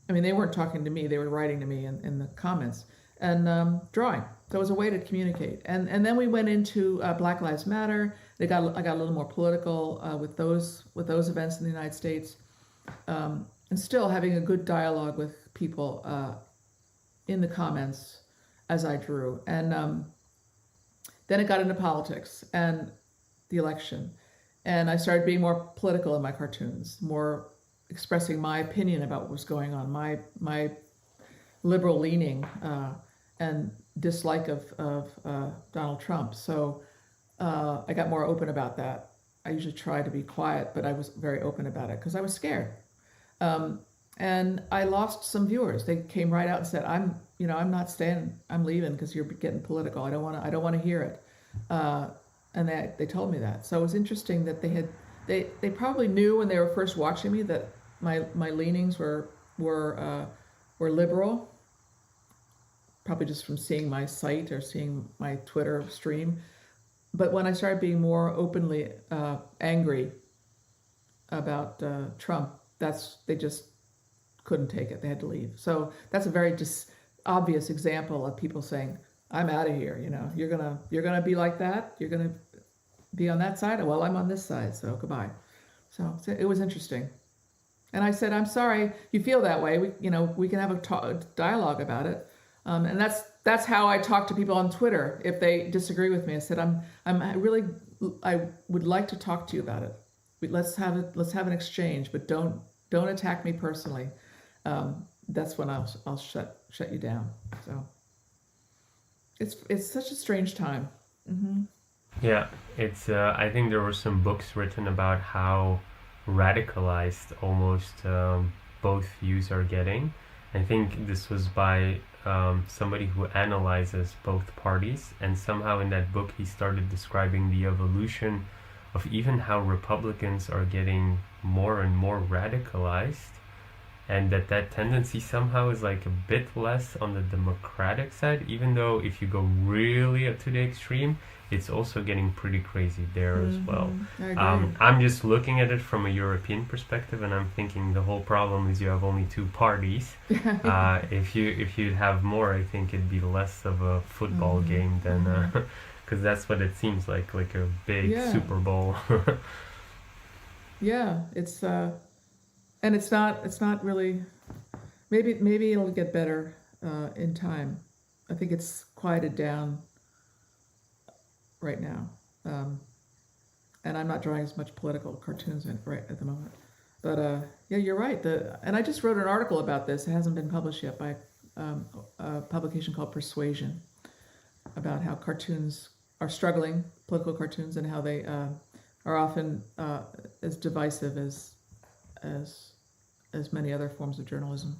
I mean, they weren't talking to me, they were writing to me in the comments, and drawing. So it was a way to communicate. And then we went into Black Lives Matter. I got a little more political with those events in the United States, and still having a good dialogue with people in the comments as I drew. And then it got into politics and the election, and I started being more political in my cartoons, more expressing my opinion about what was going on, my liberal leaning and dislike of Donald Trump. So I got more open about that. I usually try to be quiet, but I was very open about it because I was scared. And I lost some viewers. They came right out and said, "I'm not staying. I'm leaving because you're getting political. I don't want to hear it." And they told me that. So it was interesting that they probably knew when they were first watching me that my leanings were liberal. Probably just from seeing my site or seeing my Twitter stream. But when I started being more openly angry about Trump, they just couldn't take it. They had to leave. So that's a very obvious example of people saying, "I'm out of here. You're gonna be like that. You're gonna be on that side. Well, I'm on this side. So goodbye." So it was interesting. And I said, "I'm sorry you feel that way. We can have a dialogue about it." And that's how I talk to people on Twitter if they disagree with me. I said, I would like to talk to you about it. Let's have an exchange, but don't attack me personally. That's when I'll shut you down. So it's such a strange time. Mm-hmm. Yeah, it's. I think there were some books written about how radicalized almost both views are getting. I think this was by somebody who analyzes both parties, and somehow in that book he started describing the evolution of even how Republicans are getting more and more radicalized, and that tendency somehow is like a bit less on the Democratic side, even though if you go really up to the extreme, it's also getting pretty crazy there as well. I agree. I'm just looking at it from a European perspective, and I'm thinking the whole problem is you have only two parties. If you'd have more, I think it'd be less of a football game than, because that's what it seems like a big Super Bowl. Yeah, it's and it's not really. Maybe it'll get better in time. I think it's quieted down right now, and I'm not drawing as much political cartoons right at the moment. But yeah, you're right. And I just wrote an article about this. It hasn't been published yet by a publication called Persuasion, about how cartoons are struggling, political cartoons, and how they are often as divisive as many other forms of journalism.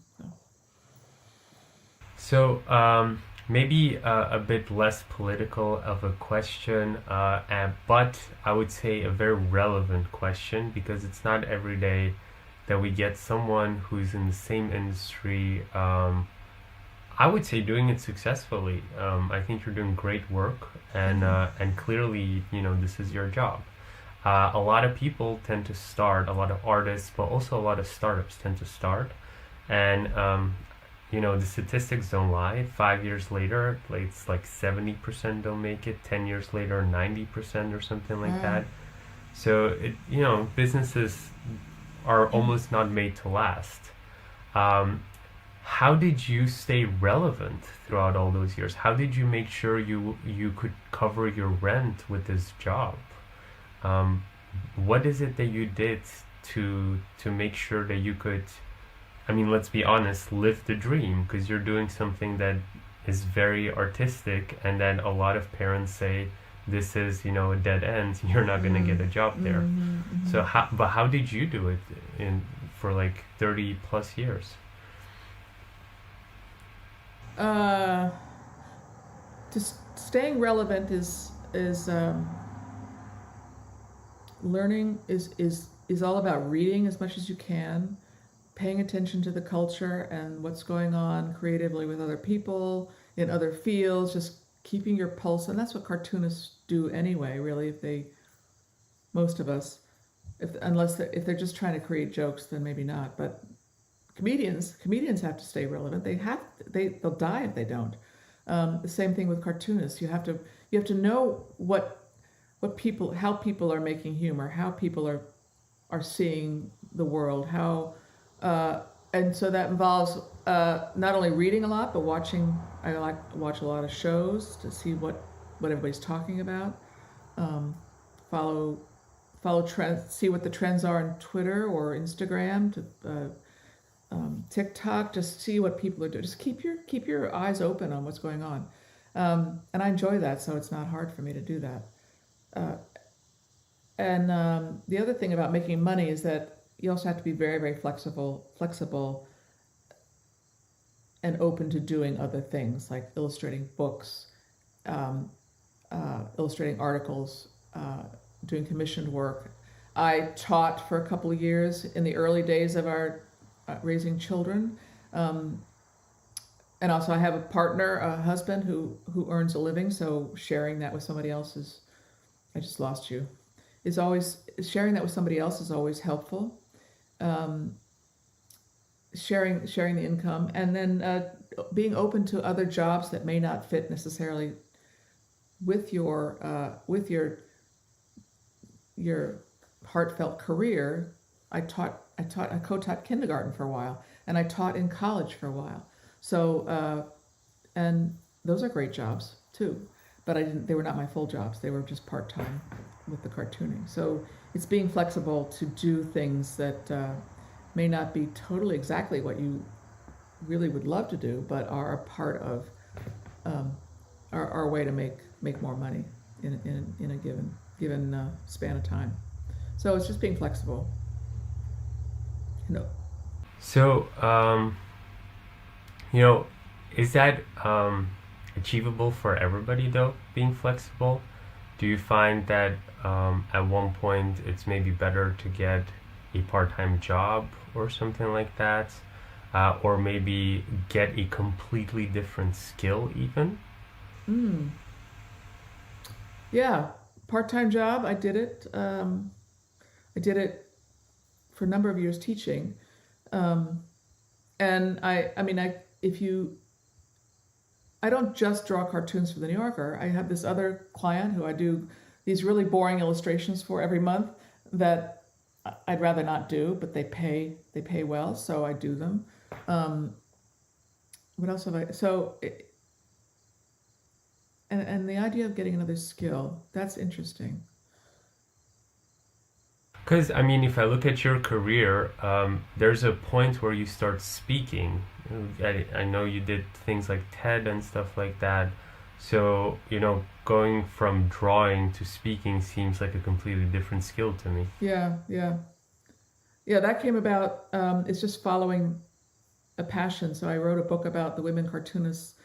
So maybe a bit less political of a question, but I would say a very relevant question, because it's not every day that we get someone who's in the same industry, I would say doing it successfully. I think you're doing great work, and clearly, this is your job. A lot of people tend to start, a lot of artists, but also a lot of startups tend to start, and the statistics don't lie. 5 years later, it's like 70% don't make it. 10 years later, 90% or something like that. So businesses are almost not made to last. How did you stay relevant throughout all those years? How did you make sure you could cover your rent with this job? What is it that you did to make sure that you could, let's be honest, live the dream? Because you're doing something that is very artistic, and then a lot of parents say this is a dead end. You're not going to get a job there. So how did you do it for like 30 plus years? Just staying relevant is learning is all about reading as much as you can, paying attention to the culture and what's going on creatively with other people in other fields, just keeping your pulse. And that's what cartoonists do anyway, really, if they, most of us, if they're just trying to create jokes, then maybe not. But comedians have to stay relevant. They'll die if they don't. The same thing with cartoonists. You have to know how people are making humor, how people are seeing the world, and so that involves not only reading a lot, but watching. I like to watch a lot of shows to see what everybody's talking about. Follow trends, see what the trends are on Twitter or Instagram, TikTok. Just see what people are doing. Just keep your eyes open on what's going on, and I enjoy that. So it's not hard for me to do that. And the other thing about making money is that you also have to be very, very flexible and open to doing other things like illustrating books, illustrating articles, doing commissioned work. I taught for a couple of years in the early days of our raising children. And also I have a partner, a husband who earns a living, so sharing that with somebody else I just lost you. Sharing that with somebody else is always helpful. Sharing the income, and then being open to other jobs that may not fit necessarily with your heartfelt career. I co-taught kindergarten for a while, and I taught in college for a while. So and those are great jobs too, but they were not my full jobs. They were just part-time with the cartooning. So it's being flexible to do things that may not be totally exactly what you really would love to do, but are a part of our way to make more money in a given span of time. So it's just being flexible. So, is that achievable for everybody though, being flexible? Do you find that at one point it's maybe better to get a part-time job or something like that, or maybe get a completely different skill even? Yeah, part-time job. I did it. I did it for a number of years teaching, and I don't just draw cartoons for the New Yorker. I have this other client who I do these really boring illustrations for every month that I'd rather not do, but they pay well, so I do them. What else have I? And the idea of getting another skill, that's interesting. Because, if I look at your career, there's a point where you start speaking. I know you did things like TED and stuff like that. So, going from drawing to speaking seems like a completely different skill to me. Yeah. That came about. It's just following a passion. So I wrote a book about the women cartoonists,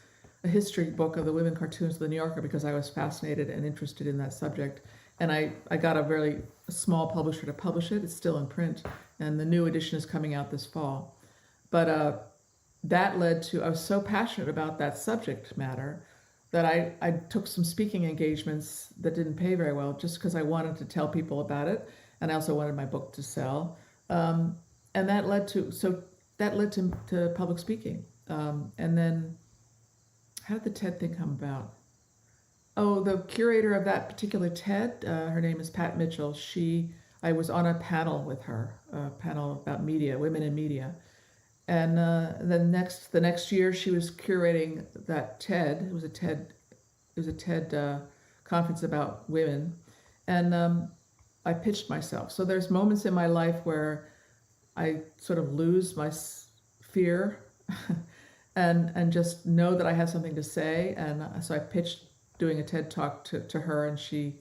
a history book of the women cartoonists of the New Yorker, because I was fascinated and interested in that subject. And I got a very small publisher to publish it. It's still in print, and the new edition is coming out this fall. But that led to, I was so passionate about that subject matter that I took some speaking engagements that didn't pay very well, just because I wanted to tell people about it, and I also wanted my book to sell. And that led to public speaking. And then, how did the TED thing come about? Oh, the curator of that particular TED, her name is Pat Mitchell. I was on a panel with her, a panel about media, women in media. And the next year, she was curating that TED. It was a TED conference about women, and I pitched myself. So there's moments in my life where I sort of lose my fear, and just know that I have something to say. And so I pitched doing a TED talk to her, and she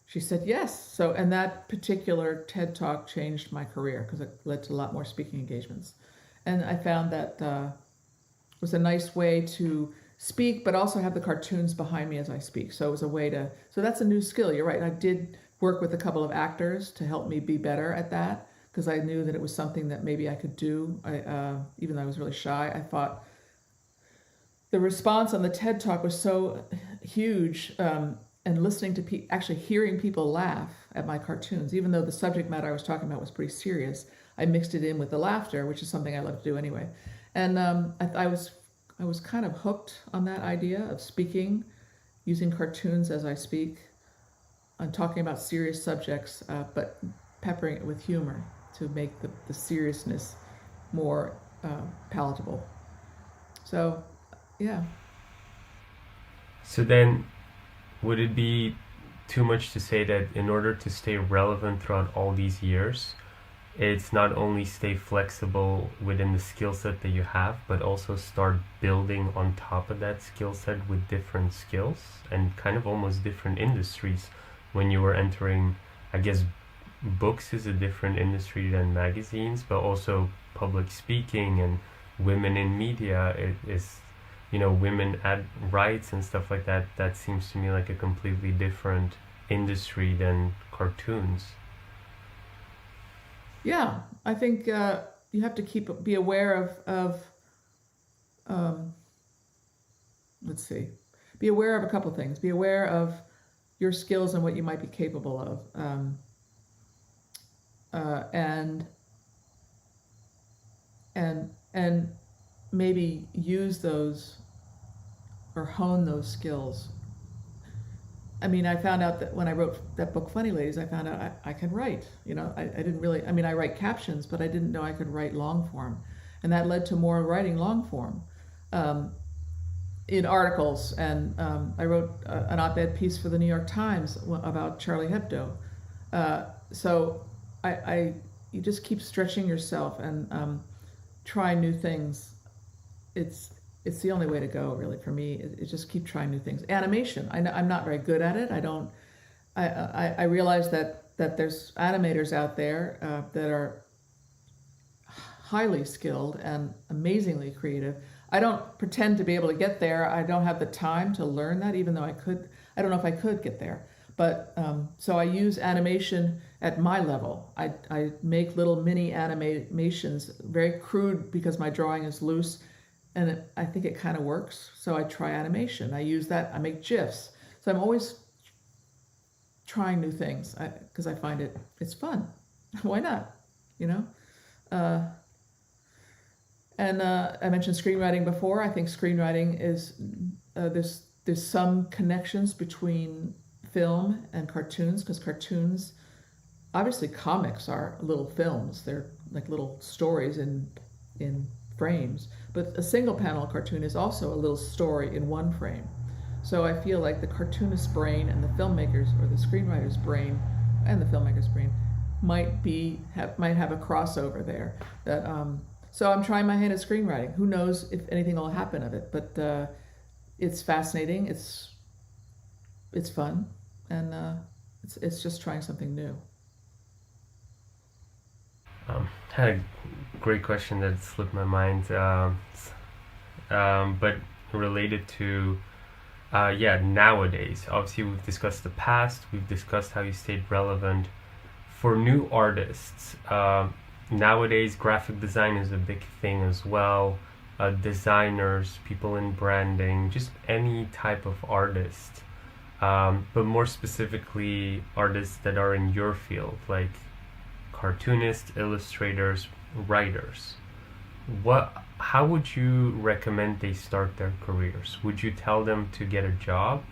said yes. So, and that particular TED talk changed my career because it led to a lot more speaking engagements. And I found that was a nice way to speak, but also have the cartoons behind me as I speak. So it was a way so that's a new skill. You're right. I did work with a couple of actors to help me be better at that, because I knew that it was something that maybe I could do. Even though I was really shy, I thought the response on the TED Talk was so huge, and listening to actually hearing people laugh at my cartoons, even though the subject matter I was talking about was pretty serious, I mixed it in with the laughter, which is something I love to do anyway. And I was kind of hooked on that idea of speaking, using cartoons as I speak, and talking about serious subjects, but peppering it with humor to make the seriousness more palatable. So, yeah. So then, would it be too much to say that in order to stay relevant throughout all these years, it's not only stay flexible within the skill set that you have, but also start building on top of that skill set with different skills and kind of almost different industries? When you were entering, I guess books is a different industry than magazines, but also public speaking and women in media is, women at rights and stuff like that. That seems to me like a completely different industry than cartoons. Yeah, I think you have to be aware of let's see, be aware of a couple things. Be aware of your skills and what you might be capable of, and and maybe use those or hone those skills. I mean, I found out that when I wrote that book, Funny Ladies, I found out I can write. I didn't really, I mean, I write captions, but I didn't know I could write long form. And that led to more writing long form in articles. And I wrote an op-ed piece for the New York Times about Charlie Hebdo. So you just keep stretching yourself and try new things. It's the only way to go, really, for me. Is just keep trying new things. Animation, I'm not very good at it. I realize that there's animators out there that are highly skilled and amazingly creative. I don't pretend to be able to get there. I don't have the time to learn that, even though I could. I don't know if I could get there. But so I use animation at my level. I make little mini animations, very crude because my drawing is loose, and I think it kind of works. So I try animation. I use that. I make GIFs. So I'm always trying new things because I find it's fun. Why not? And I mentioned screenwriting before. I think screenwriting is there's some connections between film and cartoons, because cartoons, obviously comics are little films. They're like little stories in frames, but a single panel cartoon is also a little story in one frame. So I feel like the cartoonist's brain and the filmmaker's or the screenwriter's brain and the filmmaker's brain might have a crossover there. So I'm trying my hand at screenwriting. Who knows if anything will happen of it, but it's fascinating. It's fun, and it's just trying something new. Had a great question that slipped my mind, but related to nowadays. Obviously, we've discussed the past. We've discussed how you stayed relevant. For new artists, nowadays graphic design is a big thing as well. Designers, people in branding, just any type of artist, but more specifically artists that are in your field, like cartoonists, illustrators, writers. How would you recommend they start their careers? Would you tell them to get a job,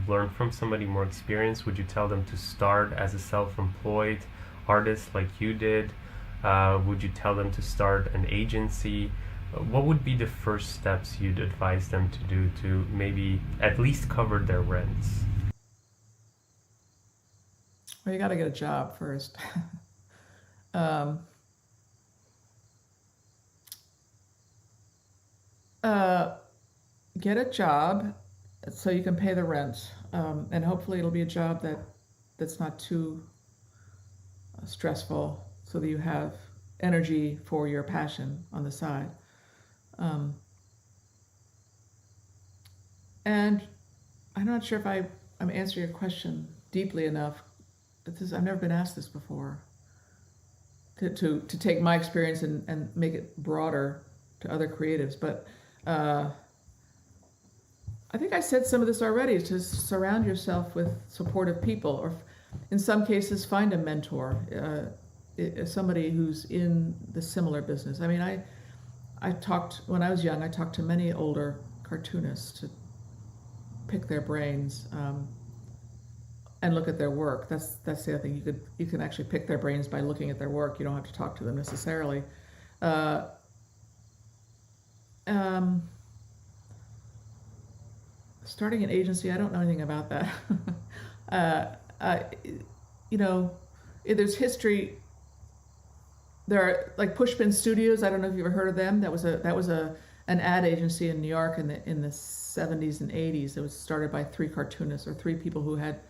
learn from somebody more experienced? Would you tell them to start as a self-employed artist like you did? Would you tell them to start an agency? What would be the first steps you'd advise them to do to maybe at least cover their rents? Well, you got to get a job first. Get a job so you can pay the rent, and hopefully it'll be a job that's not too stressful, so that you have energy for your passion on the side. And I'm not sure if I'm answering your question deeply enough. I've never been asked this before. to take my experience and make it broader to other creatives. But I think I said some of this already, to surround yourself with supportive people, or in some cases find a mentor, somebody who's in the similar business. I mean, I talked, when I was young, I talked to many older cartoonists to pick their brains and look at their work. That's the other thing. You can actually pick their brains by looking at their work. You don't have to talk to them necessarily. Starting an agency, I don't know anything about that. There's history. There are like Pushpin Studios. I don't know if you've ever heard of them. That was an ad agency in New York in the 70s and 80s. It was started by three cartoonists, or three people who had,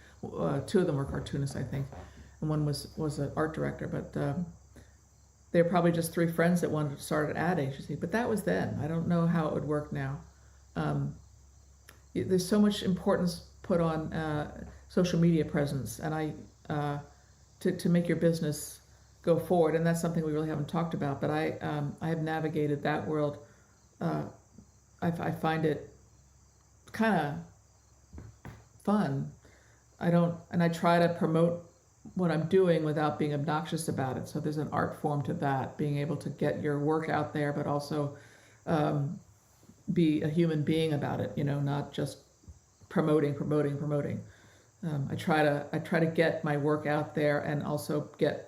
two of them were cartoonists, I think, and one was an art director. But they were probably just three friends that wanted to start an ad agency. But that was then. I don't know how it would work now. There's so much importance put on social media presence, and to make your business go forward, and that's something we really haven't talked about. But I have navigated that world. I find it kind of fun. I try to promote what I'm doing without being obnoxious about it. So there's an art form to that, being able to get your work out there, but also be a human being about it, not just promoting. I try to get my work out there and also get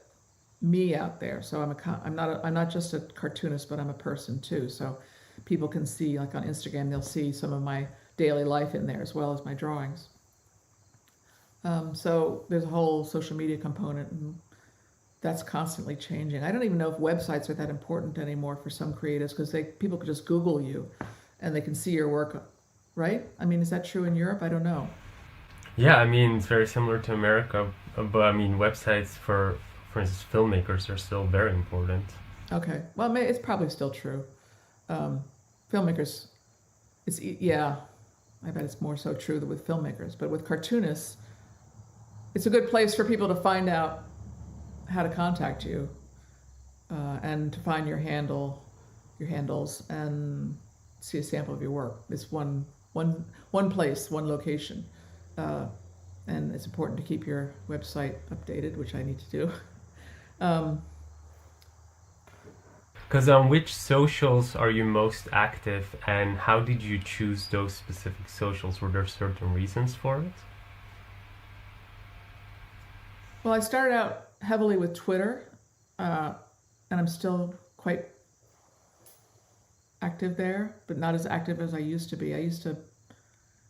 me out there. So I'm not just a cartoonist, but I'm a person too. So people can see, like on Instagram, they'll see some of my daily life in there as well as my drawings. So there's a whole social media component, and that's constantly changing. I don't even know if websites are that important anymore for some creatives, because people could just Google you and they can see your work, right? I mean, is that true in Europe? I don't know. Yeah, I mean, it's very similar to America, but I mean, websites for instance, filmmakers are still very important. Okay, well, it's probably still true. Filmmakers, I bet it's more so true with filmmakers, but with cartoonists, it's a good place for people to find out how to contact you, and to find your handles, and see a sample of your work. It's one place, one location, and it's important to keep your website updated, which I need to do. Because on which socials are you most active, and how did you choose those specific socials? Were there certain reasons for it? Well, I started out heavily with Twitter, and I'm still quite active there, but not as active as I used to be.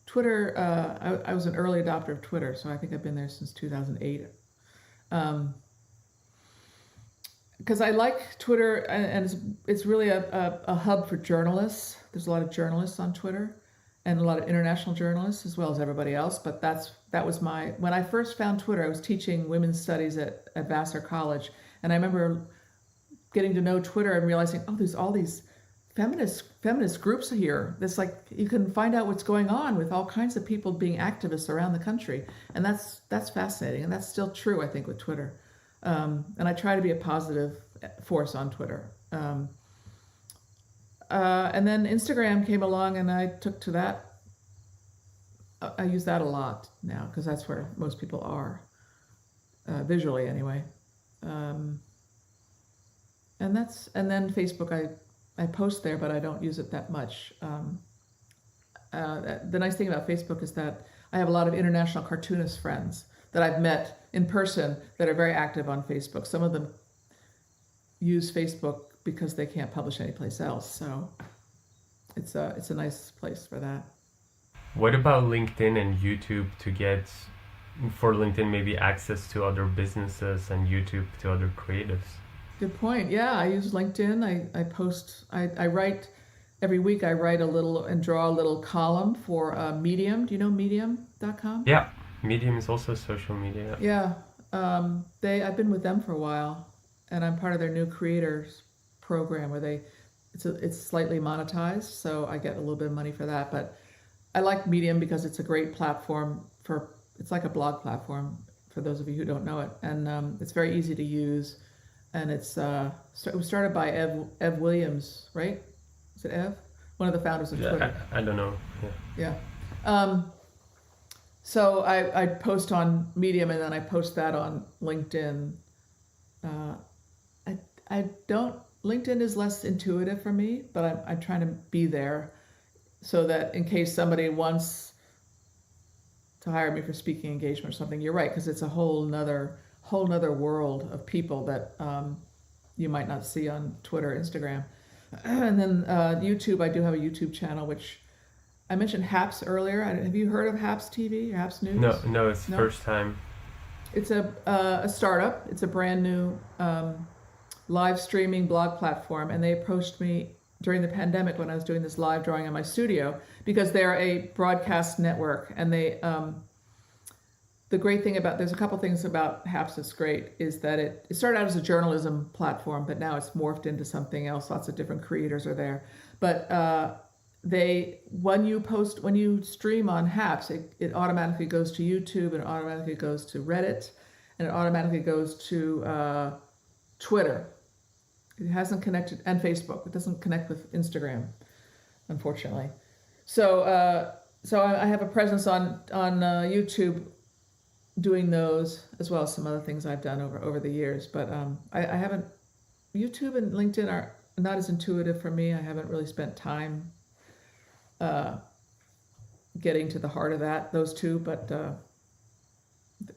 Twitter, I was an early adopter of Twitter, so I think I've been there since 2008. Because I like Twitter, and it's really a hub for journalists. There's a lot of journalists on Twitter, and a lot of international journalists, as well as everybody else. But that was when I first found Twitter, I was teaching women's studies at Vassar College, and I remember getting to know Twitter and realizing, oh, there's all these feminist groups here. This, like, you can find out what's going on with all kinds of people being activists around the country, and that's fascinating, and that's still true, I think, with Twitter. And I try to be a positive force on Twitter. And then Instagram came along, and I took to that. I use that a lot now, because that's where most people are, visually anyway. And then Facebook, I post there, but I don't use it that much. The nice thing about Facebook is that I have a lot of international cartoonist friends that I've met in person that are very active on Facebook. Some of them use Facebook because they can't publish anyplace else. So it's a nice place for that. What about LinkedIn and YouTube to get, for LinkedIn, maybe access to other businesses, and YouTube to other creatives? Good point. Yeah, I use LinkedIn. I post, I write, every week I write a little and draw a little column for Medium. Do you know medium.com? Yeah. Medium is also social media. Yeah, I've been with them for a while, and I'm part of their new creators program where it's slightly monetized, so I get a little bit of money for that. But I like Medium because it's a great platform it's like a blog platform for those of you who don't know it, and it's very easy to use. and it was started by Ev Williams, right? Is it Ev? One of the founders of Twitter. I don't know. Yeah. So I post on Medium, and then I post that on LinkedIn. I don't. LinkedIn is less intuitive for me, but I'm trying to be there so that in case somebody wants to hire me for speaking engagement or something, you're right, because it's a whole nother world of people that you might not see on Twitter, Instagram. And then YouTube, I do have a YouTube channel, which I mentioned Haps earlier. Have you heard of Haps TV or Haps News? No, it's the first time. It's a startup. It's a brand new live streaming blog platform, and they approached me during the pandemic when I was doing this live drawing in my studio because they're a broadcast network, and they the great thing about, there's a couple things about Haps that's great, is that it started out as a journalism platform, but now it's morphed into something else. Lots of different creators are there. But when you stream on Haps, it automatically goes to YouTube, and it automatically goes to Reddit, and it automatically goes to Twitter. It hasn't connected, and Facebook. It doesn't connect with Instagram, unfortunately. So I have a presence on YouTube, doing those, as well as some other things I've done over the years. But I haven't. YouTube and LinkedIn are not as intuitive for me. I haven't really spent time getting to the heart of those two. But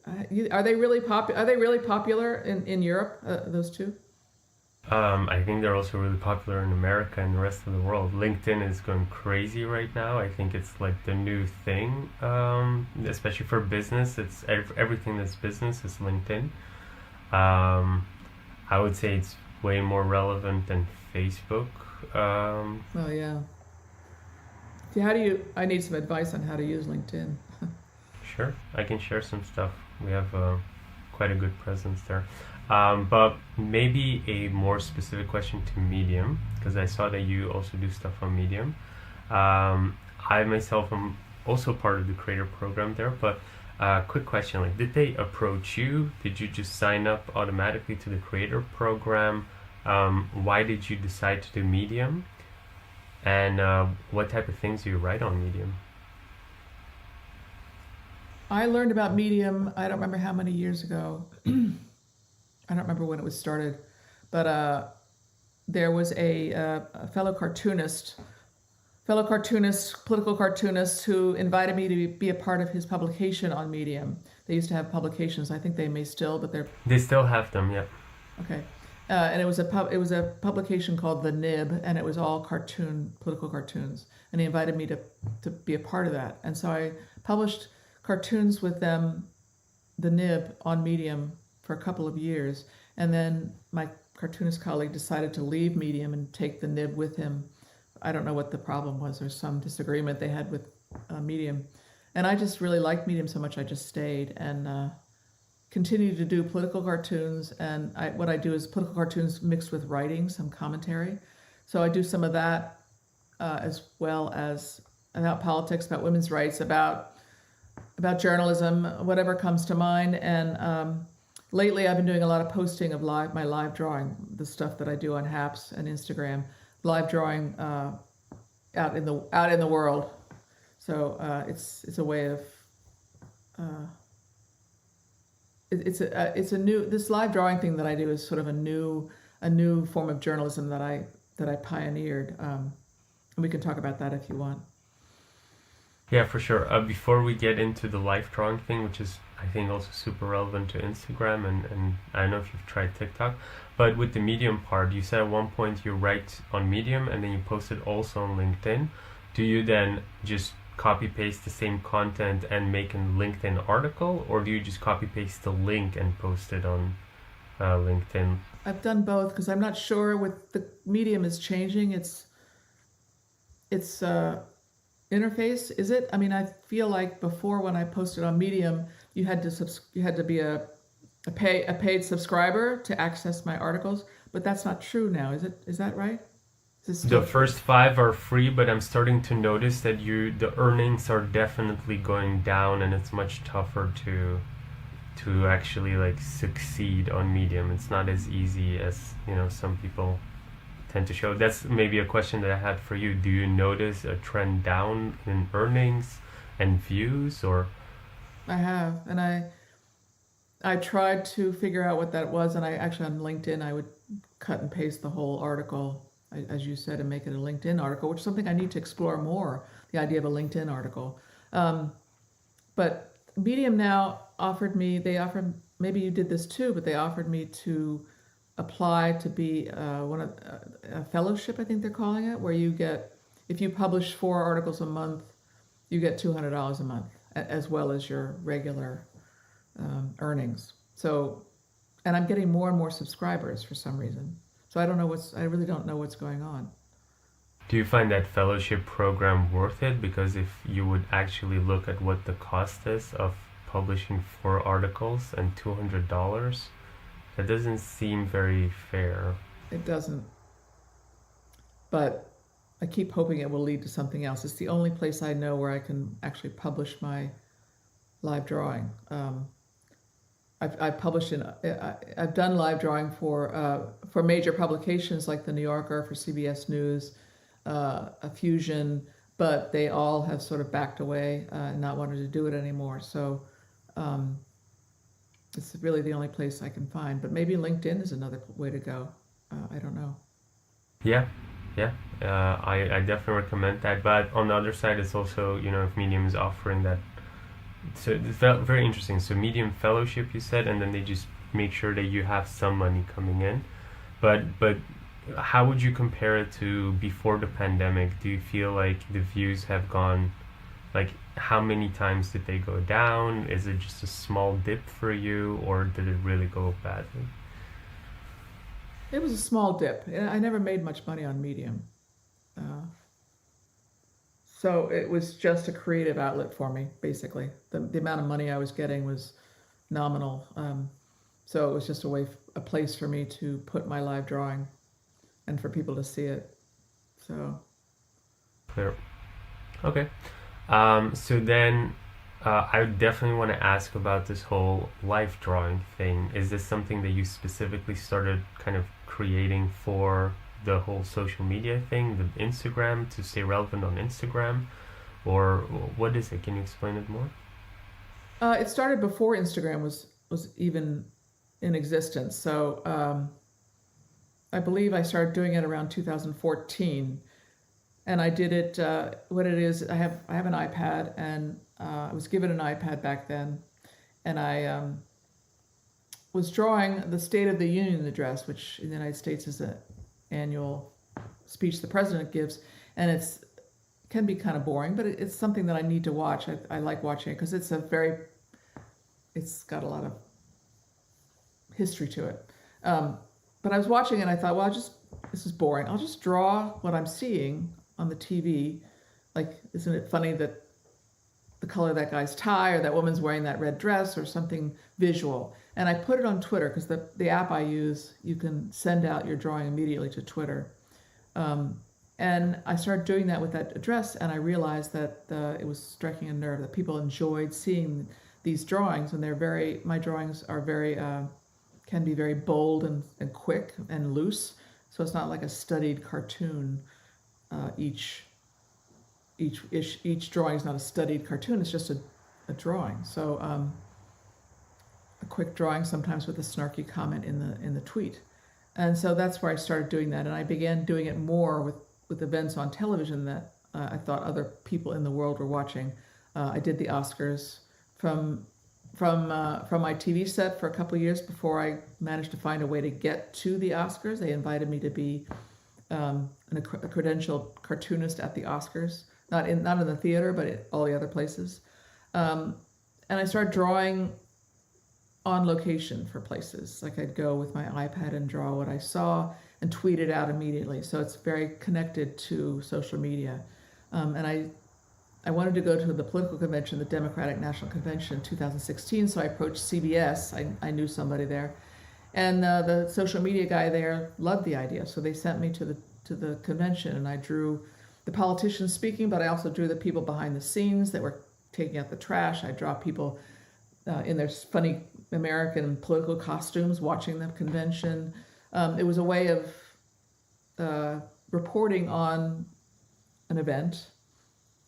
are they really popular? Are they really popular in Europe? Those two? I think they're also really popular in America and the rest of the world. LinkedIn is going crazy right now. I think it's like the new thing, especially for business. It's everything that's business is LinkedIn. I would say it's way more relevant than Facebook. Oh yeah. I need some advice on how to use LinkedIn. Sure, I can share some stuff. We have quite a good presence there. But maybe a more specific question to Medium, because I saw that you also do stuff on Medium. I myself am also part of the creator program there, but quick question, like, did they approach you? Did you just sign up automatically to the creator program? Why did you decide to do Medium? And what type of things do you write on Medium? I learned about Medium, I don't remember how many years ago. I don't remember when it was started, but there was a fellow cartoonist, political cartoonist, who invited me to be a part of his publication on Medium. They used to have publications. I think they may still, but they still have them. Yeah. Okay, and it was a publication called The Nib, and it was all political cartoons. And he invited me to be a part of that, and so I published cartoons with them, The Nib, on Medium for a couple of years, and then my cartoonist colleague decided to leave Medium and take The Nib with him. I don't know what the problem was, or some disagreement they had with Medium, and I just really liked Medium so much I just stayed and continued to do political cartoons. And what I do is political cartoons mixed with writing, some commentary. So I do some of that as well as about politics, about women's rights, about journalism, whatever comes to mind. And lately, I've been doing a lot of posting of my live drawing, the stuff that I do on Haps and Instagram, live drawing out in the world. So it's a way of this live drawing thing that I do is sort of a new form of journalism that I pioneered. And we can talk about that if you want. Yeah, for sure. Before we get into the live drawing thing, which is, I think, also super relevant to Instagram, and I don't know if you've tried TikTok, but with the Medium part, you said at one point you write on Medium and then you post it also on LinkedIn. Do you then just copy paste the same content and make a LinkedIn article, or do you just copy paste the link and post it on LinkedIn? I've done both, because I'm not sure with the Medium is changing its interface. Is it? I mean, I feel like before, when I posted on Medium, you had to be a paid subscriber to access my articles, but that's not true now. Is that right? The first 5 are free, but I'm starting to notice that the earnings are definitely going down, and it's much tougher to to actually like succeed on Medium. It's not as easy as, some people tend to show. That's maybe a question that I had for you. Do you notice a trend down in earnings and views, or? I have, and I tried to figure out what that was, and I actually on LinkedIn I would cut and paste the whole article, as you said, and make it a LinkedIn article, which is something I need to explore more. The idea of a LinkedIn article, but Medium now they offered, maybe you did this too, but they offered me to apply to be one of a fellowship, I think they're calling it, where you get, if you publish 4 articles a month, you get $200 a month, as well as your regular earnings. So, and I'm getting more and more subscribers for some reason. So I really don't know what's going on. Do you find that fellowship program worth it? Because if you would actually look at what the cost is of publishing 4 articles and $200, that doesn't seem very fair. It doesn't. But I keep hoping it will lead to something else. It's the only place I know where I can actually publish my live drawing. I've done live drawing for major publications like the New Yorker, for CBS News, a Fusion, but they all have sort of backed away and not wanted to do it anymore. So it's really the only place I can find. But maybe LinkedIn is another way to go. I don't know. Yeah. I definitely recommend that. But on the other side, it's also, if Medium is offering that. So it's very interesting. So Medium fellowship, you said, and then they just make sure that you have some money coming in. But how would you compare it to before the pandemic? Do you feel like the views have gone, like how many times did they go down? Is it just a small dip for you, or did it really go badly? It was a small dip. I never made much money on Medium. So it was just a creative outlet for me, basically. The amount of money I was getting was nominal. So it was just a place for me to put my live drawing and for people to see it. So. Clear. Okay. So then I definitely want to ask about this whole live drawing thing. Is this something that you specifically started kind of creating for the whole social media thing, the Instagram, to stay relevant on Instagram? Or what is it? Can you explain it more? It started before Instagram was even in existence. So I believe I started doing it around 2014. And I did it, what it is, I have an iPad, and I was given an iPad back then, and I was drawing the State of the Union address, which in the United States is an annual speech the president gives, and can be kind of boring, but it's something that I need to watch. I like watching it because it's got a lot of history to it. But I was watching it and I thought, well, this is boring. I'll just draw what I'm seeing on the TV. Like, isn't it funny that the color of that guy's tie, or that woman's wearing that red dress, or something visual? And I put it on Twitter because the app I use, you can send out your drawing immediately to Twitter. And I started doing that with that address, and I realized that it was striking a nerve, that people enjoyed seeing these drawings, and my drawings are can be very bold and quick and loose. So it's not like a studied cartoon. Each drawing is not a studied cartoon. It's just a drawing. So a quick drawing, sometimes with a snarky comment in the tweet. And so that's where I started doing that, and I began doing it more with events on television that I thought other people in the world were watching. I did the Oscars from my TV set for a couple of years before I managed to find a way to get to the Oscars. They invited me to be a credentialed cartoonist at the Oscars, not in the theater, but at all the other places. And I started drawing on location for places. Like, I'd go with my iPad and draw what I saw and tweet it out immediately. So it's very connected to social media. And I wanted to go to the political convention, the Democratic National Convention in 2016, so I approached CBS. I knew somebody there. And the social media guy there loved the idea, so they sent me to the convention, and I drew the politicians speaking, but I also drew the people behind the scenes that were taking out the trash. I draw people in their funny American political costumes, watching the convention. It was a way of reporting on an event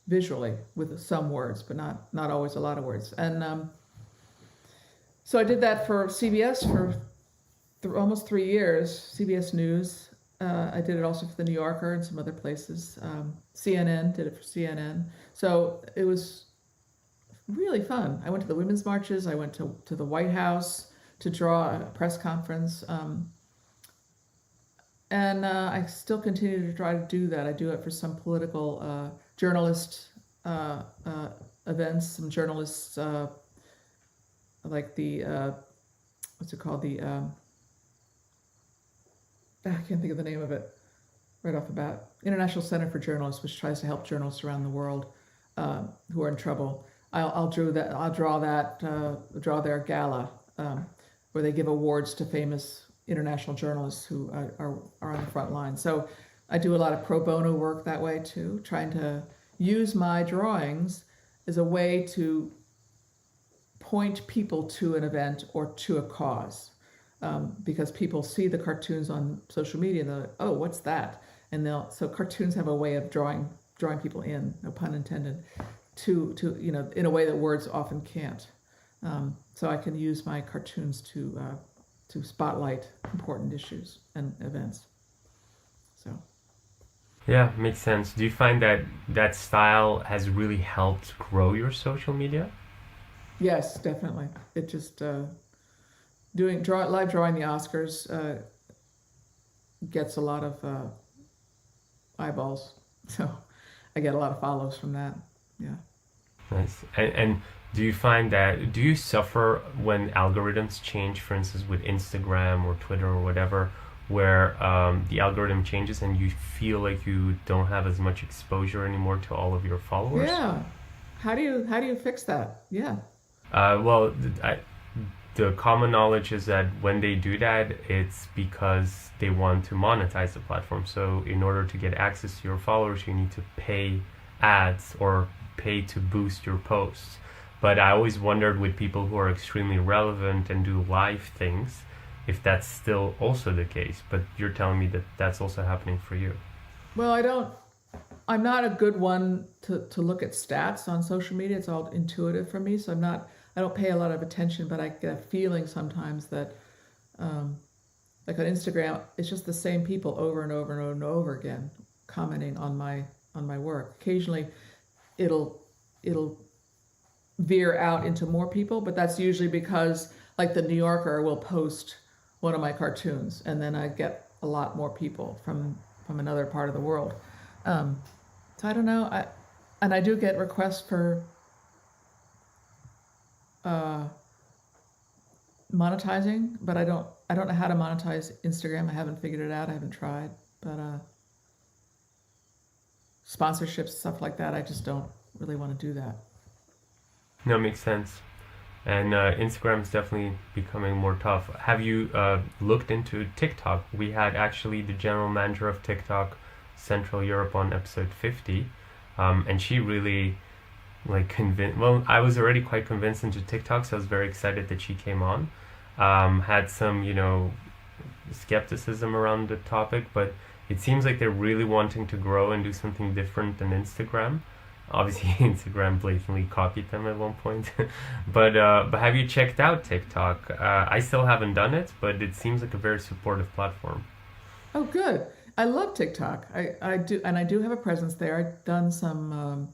visually with some words, but not always a lot of words. And so I did that for CBS for almost 3 years, CBS News. I did it also for the New Yorker and some other places. CNN, did it for CNN. So it was really fun. I went to the women's marches. I went to the White House to draw a press conference. And I still continue to try to do that. I do it for some political journalist events, some journalists like the, what's it called? I can't think of the name of it right off the bat. International Center for Journalists, which tries to help journalists around the world who are in trouble. I'll draw their gala where they give awards to famous international journalists who are on the front line. So I do a lot of pro bono work that way too, trying to use my drawings as a way to point people to an event or to a cause. Because people see the cartoons on social media and they're like, oh, what's that? And so cartoons have a way of drawing people in, no pun intended, to in a way that words often can't. So I can use my cartoons to spotlight important issues and events. So. Yeah, makes sense. Do you find that style has really helped grow your social media? Yes, definitely. It just live drawing the Oscars gets a lot of eyeballs, so I get a lot of follows from that. Yeah. Nice. And do you suffer when algorithms change, for instance, with Instagram or Twitter or whatever, where the algorithm changes and you feel like you don't have as much exposure anymore to all of your followers? Yeah. How do you fix that? Yeah. The common knowledge is that when they do that, it's because they want to monetize the platform. So in order to get access to your followers, you need to pay ads or pay to boost your posts. But I always wondered with people who are extremely relevant and do live things, if that's still also the case. But you're telling me that that's also happening for you. Well, I'm not a good one to look at stats on social media. It's all intuitive for me. So I don't pay a lot of attention, but I get a feeling sometimes that, like on Instagram, it's just the same people over and over and over and over again commenting on my work. Occasionally, it'll veer out into more people, but that's usually because, like, the New Yorker will post one of my cartoons, and then I get a lot more people from another part of the world. So I don't know. I do get requests for monetizing, but I don't know how to monetize Instagram. I haven't figured it out. I haven't tried, but sponsorships, stuff like that, I just don't really want to do that. No, makes sense. And Instagram is definitely becoming more tough. Have you looked into TikTok? We had actually the general manager of TikTok Central Europe on episode 50, and she really convinced. Well, I was already quite convinced into TikTok, so I was very excited that she came on. Had some, skepticism around the topic, but it seems like they're really wanting to grow and do something different than Instagram. Obviously, Instagram blatantly copied them at one point. but have you checked out TikTok? I still haven't done it, but it seems like a very supportive platform. Oh, good. I love TikTok. I do, and I do have a presence there. I've done some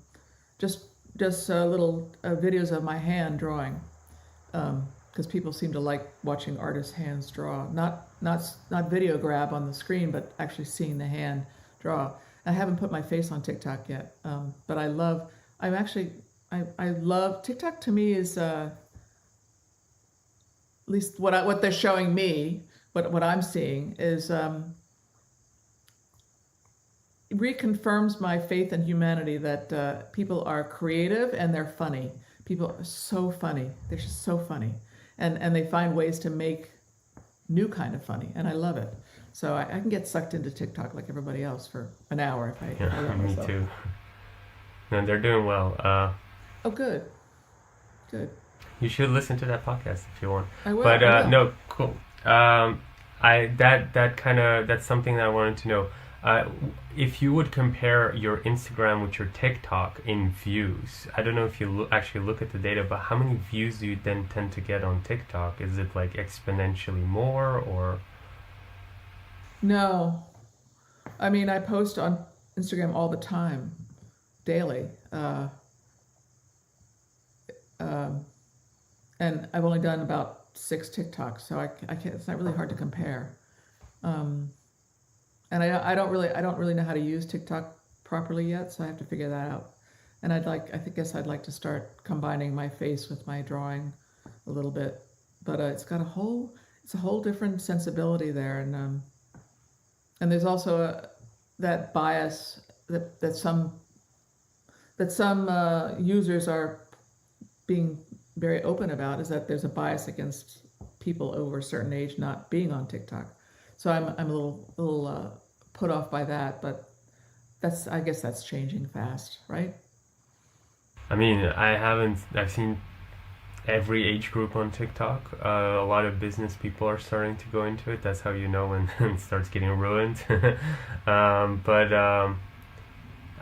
just little videos of my hand drawing, because people seem to like watching artists' hands draw. Not video grab on the screen, but actually seeing the hand draw. I haven't put my face on TikTok yet, but I love TikTok. To me is at least what they're showing me, what I'm seeing is reconfirms my faith in humanity that people are creative and they're funny. People are so funny. They're just so funny, and they find ways to make new kind of funny, and I love it. So I can get sucked into TikTok like everybody else for an hour if I let me myself. too. No, they're doing well. Oh, good. You should listen to that podcast if you want. I will. But I will. no, cool. I that kind of that's something that I wanted to know. Uh, if you would compare your Instagram with your TikTok in views, I don't know if you actually look at the data, but how many views do you then tend to get on TikTok? Is it like exponentially more or? No, I mean I post on Instagram all the time, daily, um, and I've only done about 6 TikToks, so I can't. It's not really hard to compare. Um, and I don't really know how to use TikTok properly yet, so I have to figure that out. And guess I'd like to start combining my face with my drawing a little bit, but it's a whole different sensibility there, and there's also that bias that some users are being very open about, is that there's a bias against people over a certain age not being on TikTok. So I'm a little put off by that, but I guess that's changing fast, right? I mean, I've seen every age group on TikTok. A lot of business people are starting to go into it. That's how you know when it starts getting ruined. But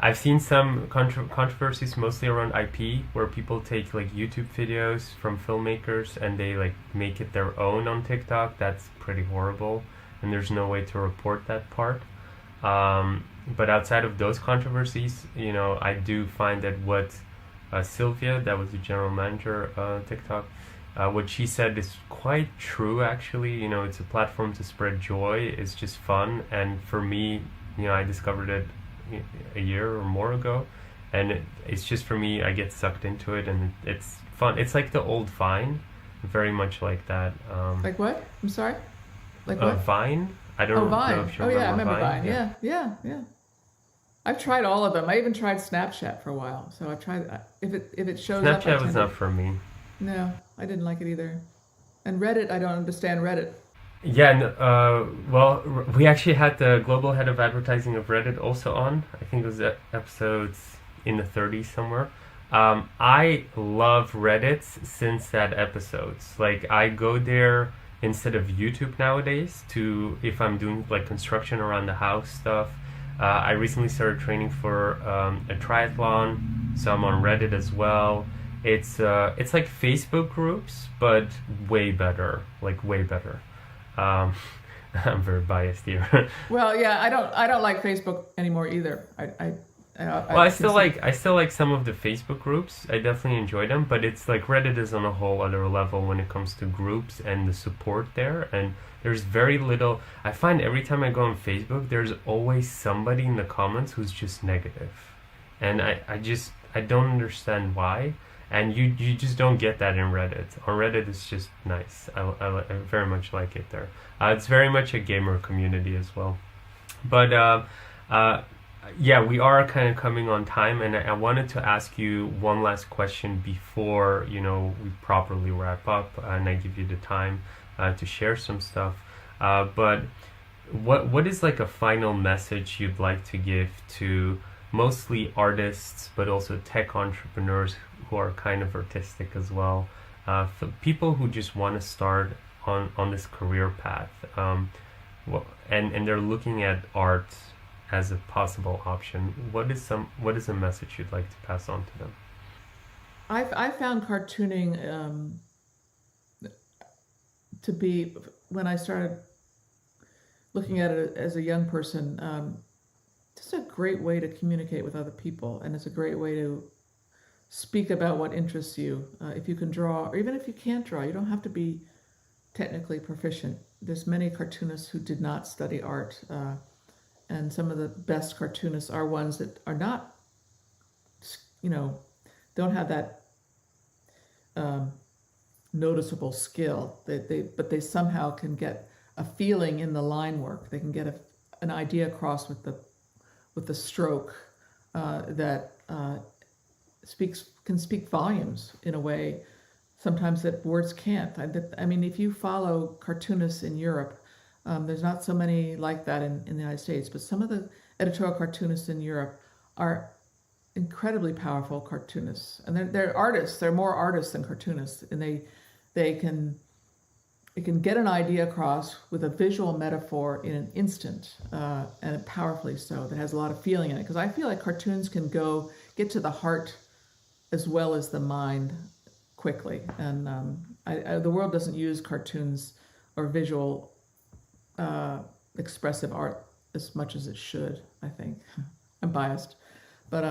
I've seen some controversies mostly around IP, where people take like YouTube videos from filmmakers and they like make it their own on TikTok. That's pretty horrible, and there's no way to report that part. But outside of those controversies, I do find that what Sylvia, that was the general manager TikTok, what she said is quite true actually. It's a platform to spread joy. It's just fun, and for me, I discovered it a year or more ago, and it's just for me. I get sucked into it, and it's fun. It's like the old Vine, very much like that. Like what? I'm sorry. Like what? Vine. I don't Oh, know Vine. if you Oh, yeah, I remember remember Vine. Yeah, yeah, yeah. I've tried all of them. I even tried Snapchat for a while. So I've tried. If it shows up, I Snapchat was tend not to. for me. No, I didn't like it either. And Reddit, I don't understand Reddit. Yeah, well, we actually had the global head of advertising of Reddit also on. I think it was episodes in the 30s somewhere. I love Reddit since that episodes. Like, I go there instead of YouTube nowadays to, if I'm doing like construction around the house stuff. I recently started training for a triathlon, so I'm on Reddit as well. It's like Facebook groups, but way better, like way better. Um, I'm very biased here. Well, yeah, I don't like Facebook anymore either. Well, I I still like some of the Facebook groups. I definitely enjoy them, but it's like Reddit is on a whole other level when it comes to groups and the support there. And there's very little. I find every time I go on Facebook, there's always somebody in the comments who's just negative, and I don't understand why. And you just don't get that in Reddit. On Reddit, it's just nice. I very much like it there. It's very much a gamer community as well. But uh, yeah, we are kind of coming on time, and I wanted to ask you one last question before we properly wrap up, and I give you the time to share some stuff. But what is like a final message you'd like to give to mostly artists, but also tech entrepreneurs who are kind of artistic as well, for people who just want to start on this career path, and they're looking at art as a possible option? What is a message you'd like to pass on to them? I found cartooning to be, when I started looking at it as a young person, just a great way to communicate with other people, and it's a great way to speak about what interests you. If you can draw, or even if you can't draw, you don't have to be technically proficient. There's many cartoonists who did not study art, and some of the best cartoonists are ones that are not, don't have that noticeable skill. But they somehow can get a feeling in the line work. They can get an idea across with the stroke that can speak volumes in a way sometimes that words can't. I mean, if you follow cartoonists in Europe, there's not so many like that in the United States, but some of the editorial cartoonists in Europe are incredibly powerful cartoonists, and they're artists. They're more artists than cartoonists, and they can get an idea across with a visual metaphor in an instant, and powerfully so. That has a lot of feeling in it. Because I feel like cartoons can get to the heart as well as the mind quickly, and the world doesn't use cartoons or visual expressive art as much as it should. I think I'm biased, but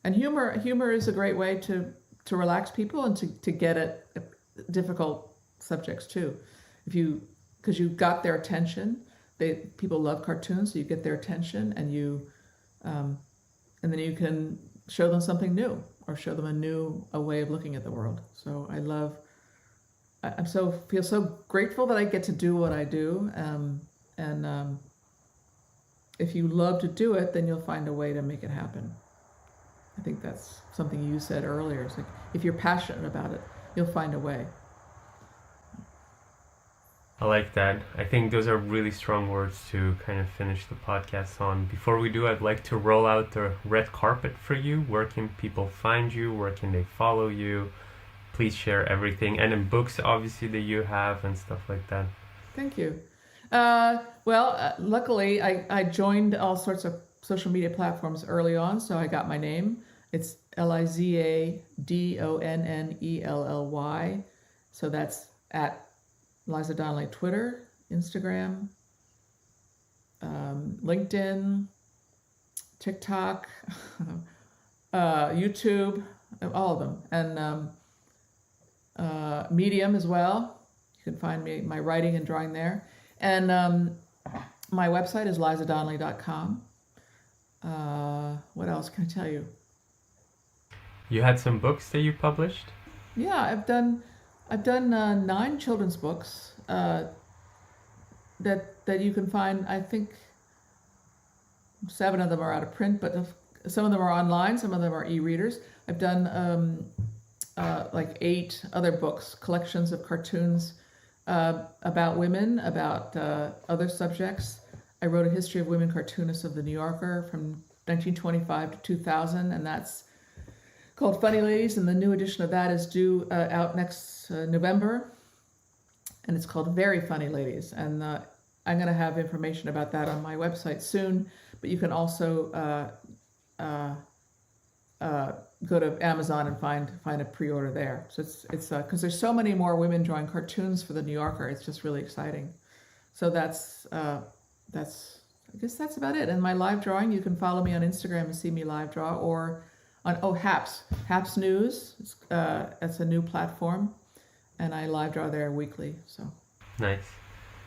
and humor is a great way to relax people and to get at difficult subjects too. Because you got their attention. People love cartoons, so you get their attention, and and then you can show them something new or show them a way of looking at the world. So I feel so grateful that I get to do what I do, and if you love to do it, then you'll find a way to make it happen. I think that's something you said earlier. It's like, if you're passionate about it, you'll find a way. I like that. I think those are really strong words to kind of finish the podcast on. Before we do, I'd like to roll out the red carpet for you. Where can people find you? Where can they follow you? Please share everything. And in books, obviously, that you have and stuff like that. Thank you. Luckily, I joined all sorts of social media platforms early on, so I got my name. It's Liza Donnelly. So that's at Liza Donnelly, Twitter, Instagram, LinkedIn, TikTok, YouTube, all of them, and Medium as well. You can find my writing and drawing there. And my website is lizadonnelly.com. What else can I tell you? You had some books that you published? Yeah, I've done 9 children's books that you can find. I think 7 of them are out of print, but some of them are online, some of them are e-readers. I've done like 8 other books, collections of cartoons about women, about other subjects. I wrote a history of women cartoonists of the New Yorker from 1925 to 2000, and that's called Funny Ladies, and the new edition of that is due out next November, and it's called Very Funny Ladies, and I'm going to have information about that on my website soon, but you can also go to Amazon and find a pre-order there. So it's because there's so many more women drawing cartoons for the New Yorker. It's just really exciting. So that's I guess that's about it. And my live drawing, you can follow me on Instagram and see me live draw, or on Haps News. That's a new platform, and I live draw there weekly. So nice.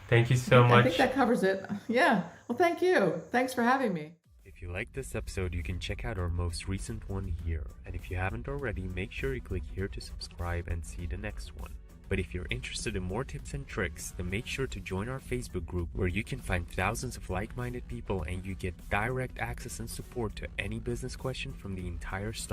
Thank you so much. I think that covers it. Yeah. Well, thank you. Thanks for having me. If you liked this episode, you can check out our most recent one here. And if you haven't already, make sure you click here to subscribe and see the next one. But if you're interested in more tips and tricks, then make sure to join our Facebook group, where you can find thousands of like-minded people and you get direct access and support to any business question from the entire start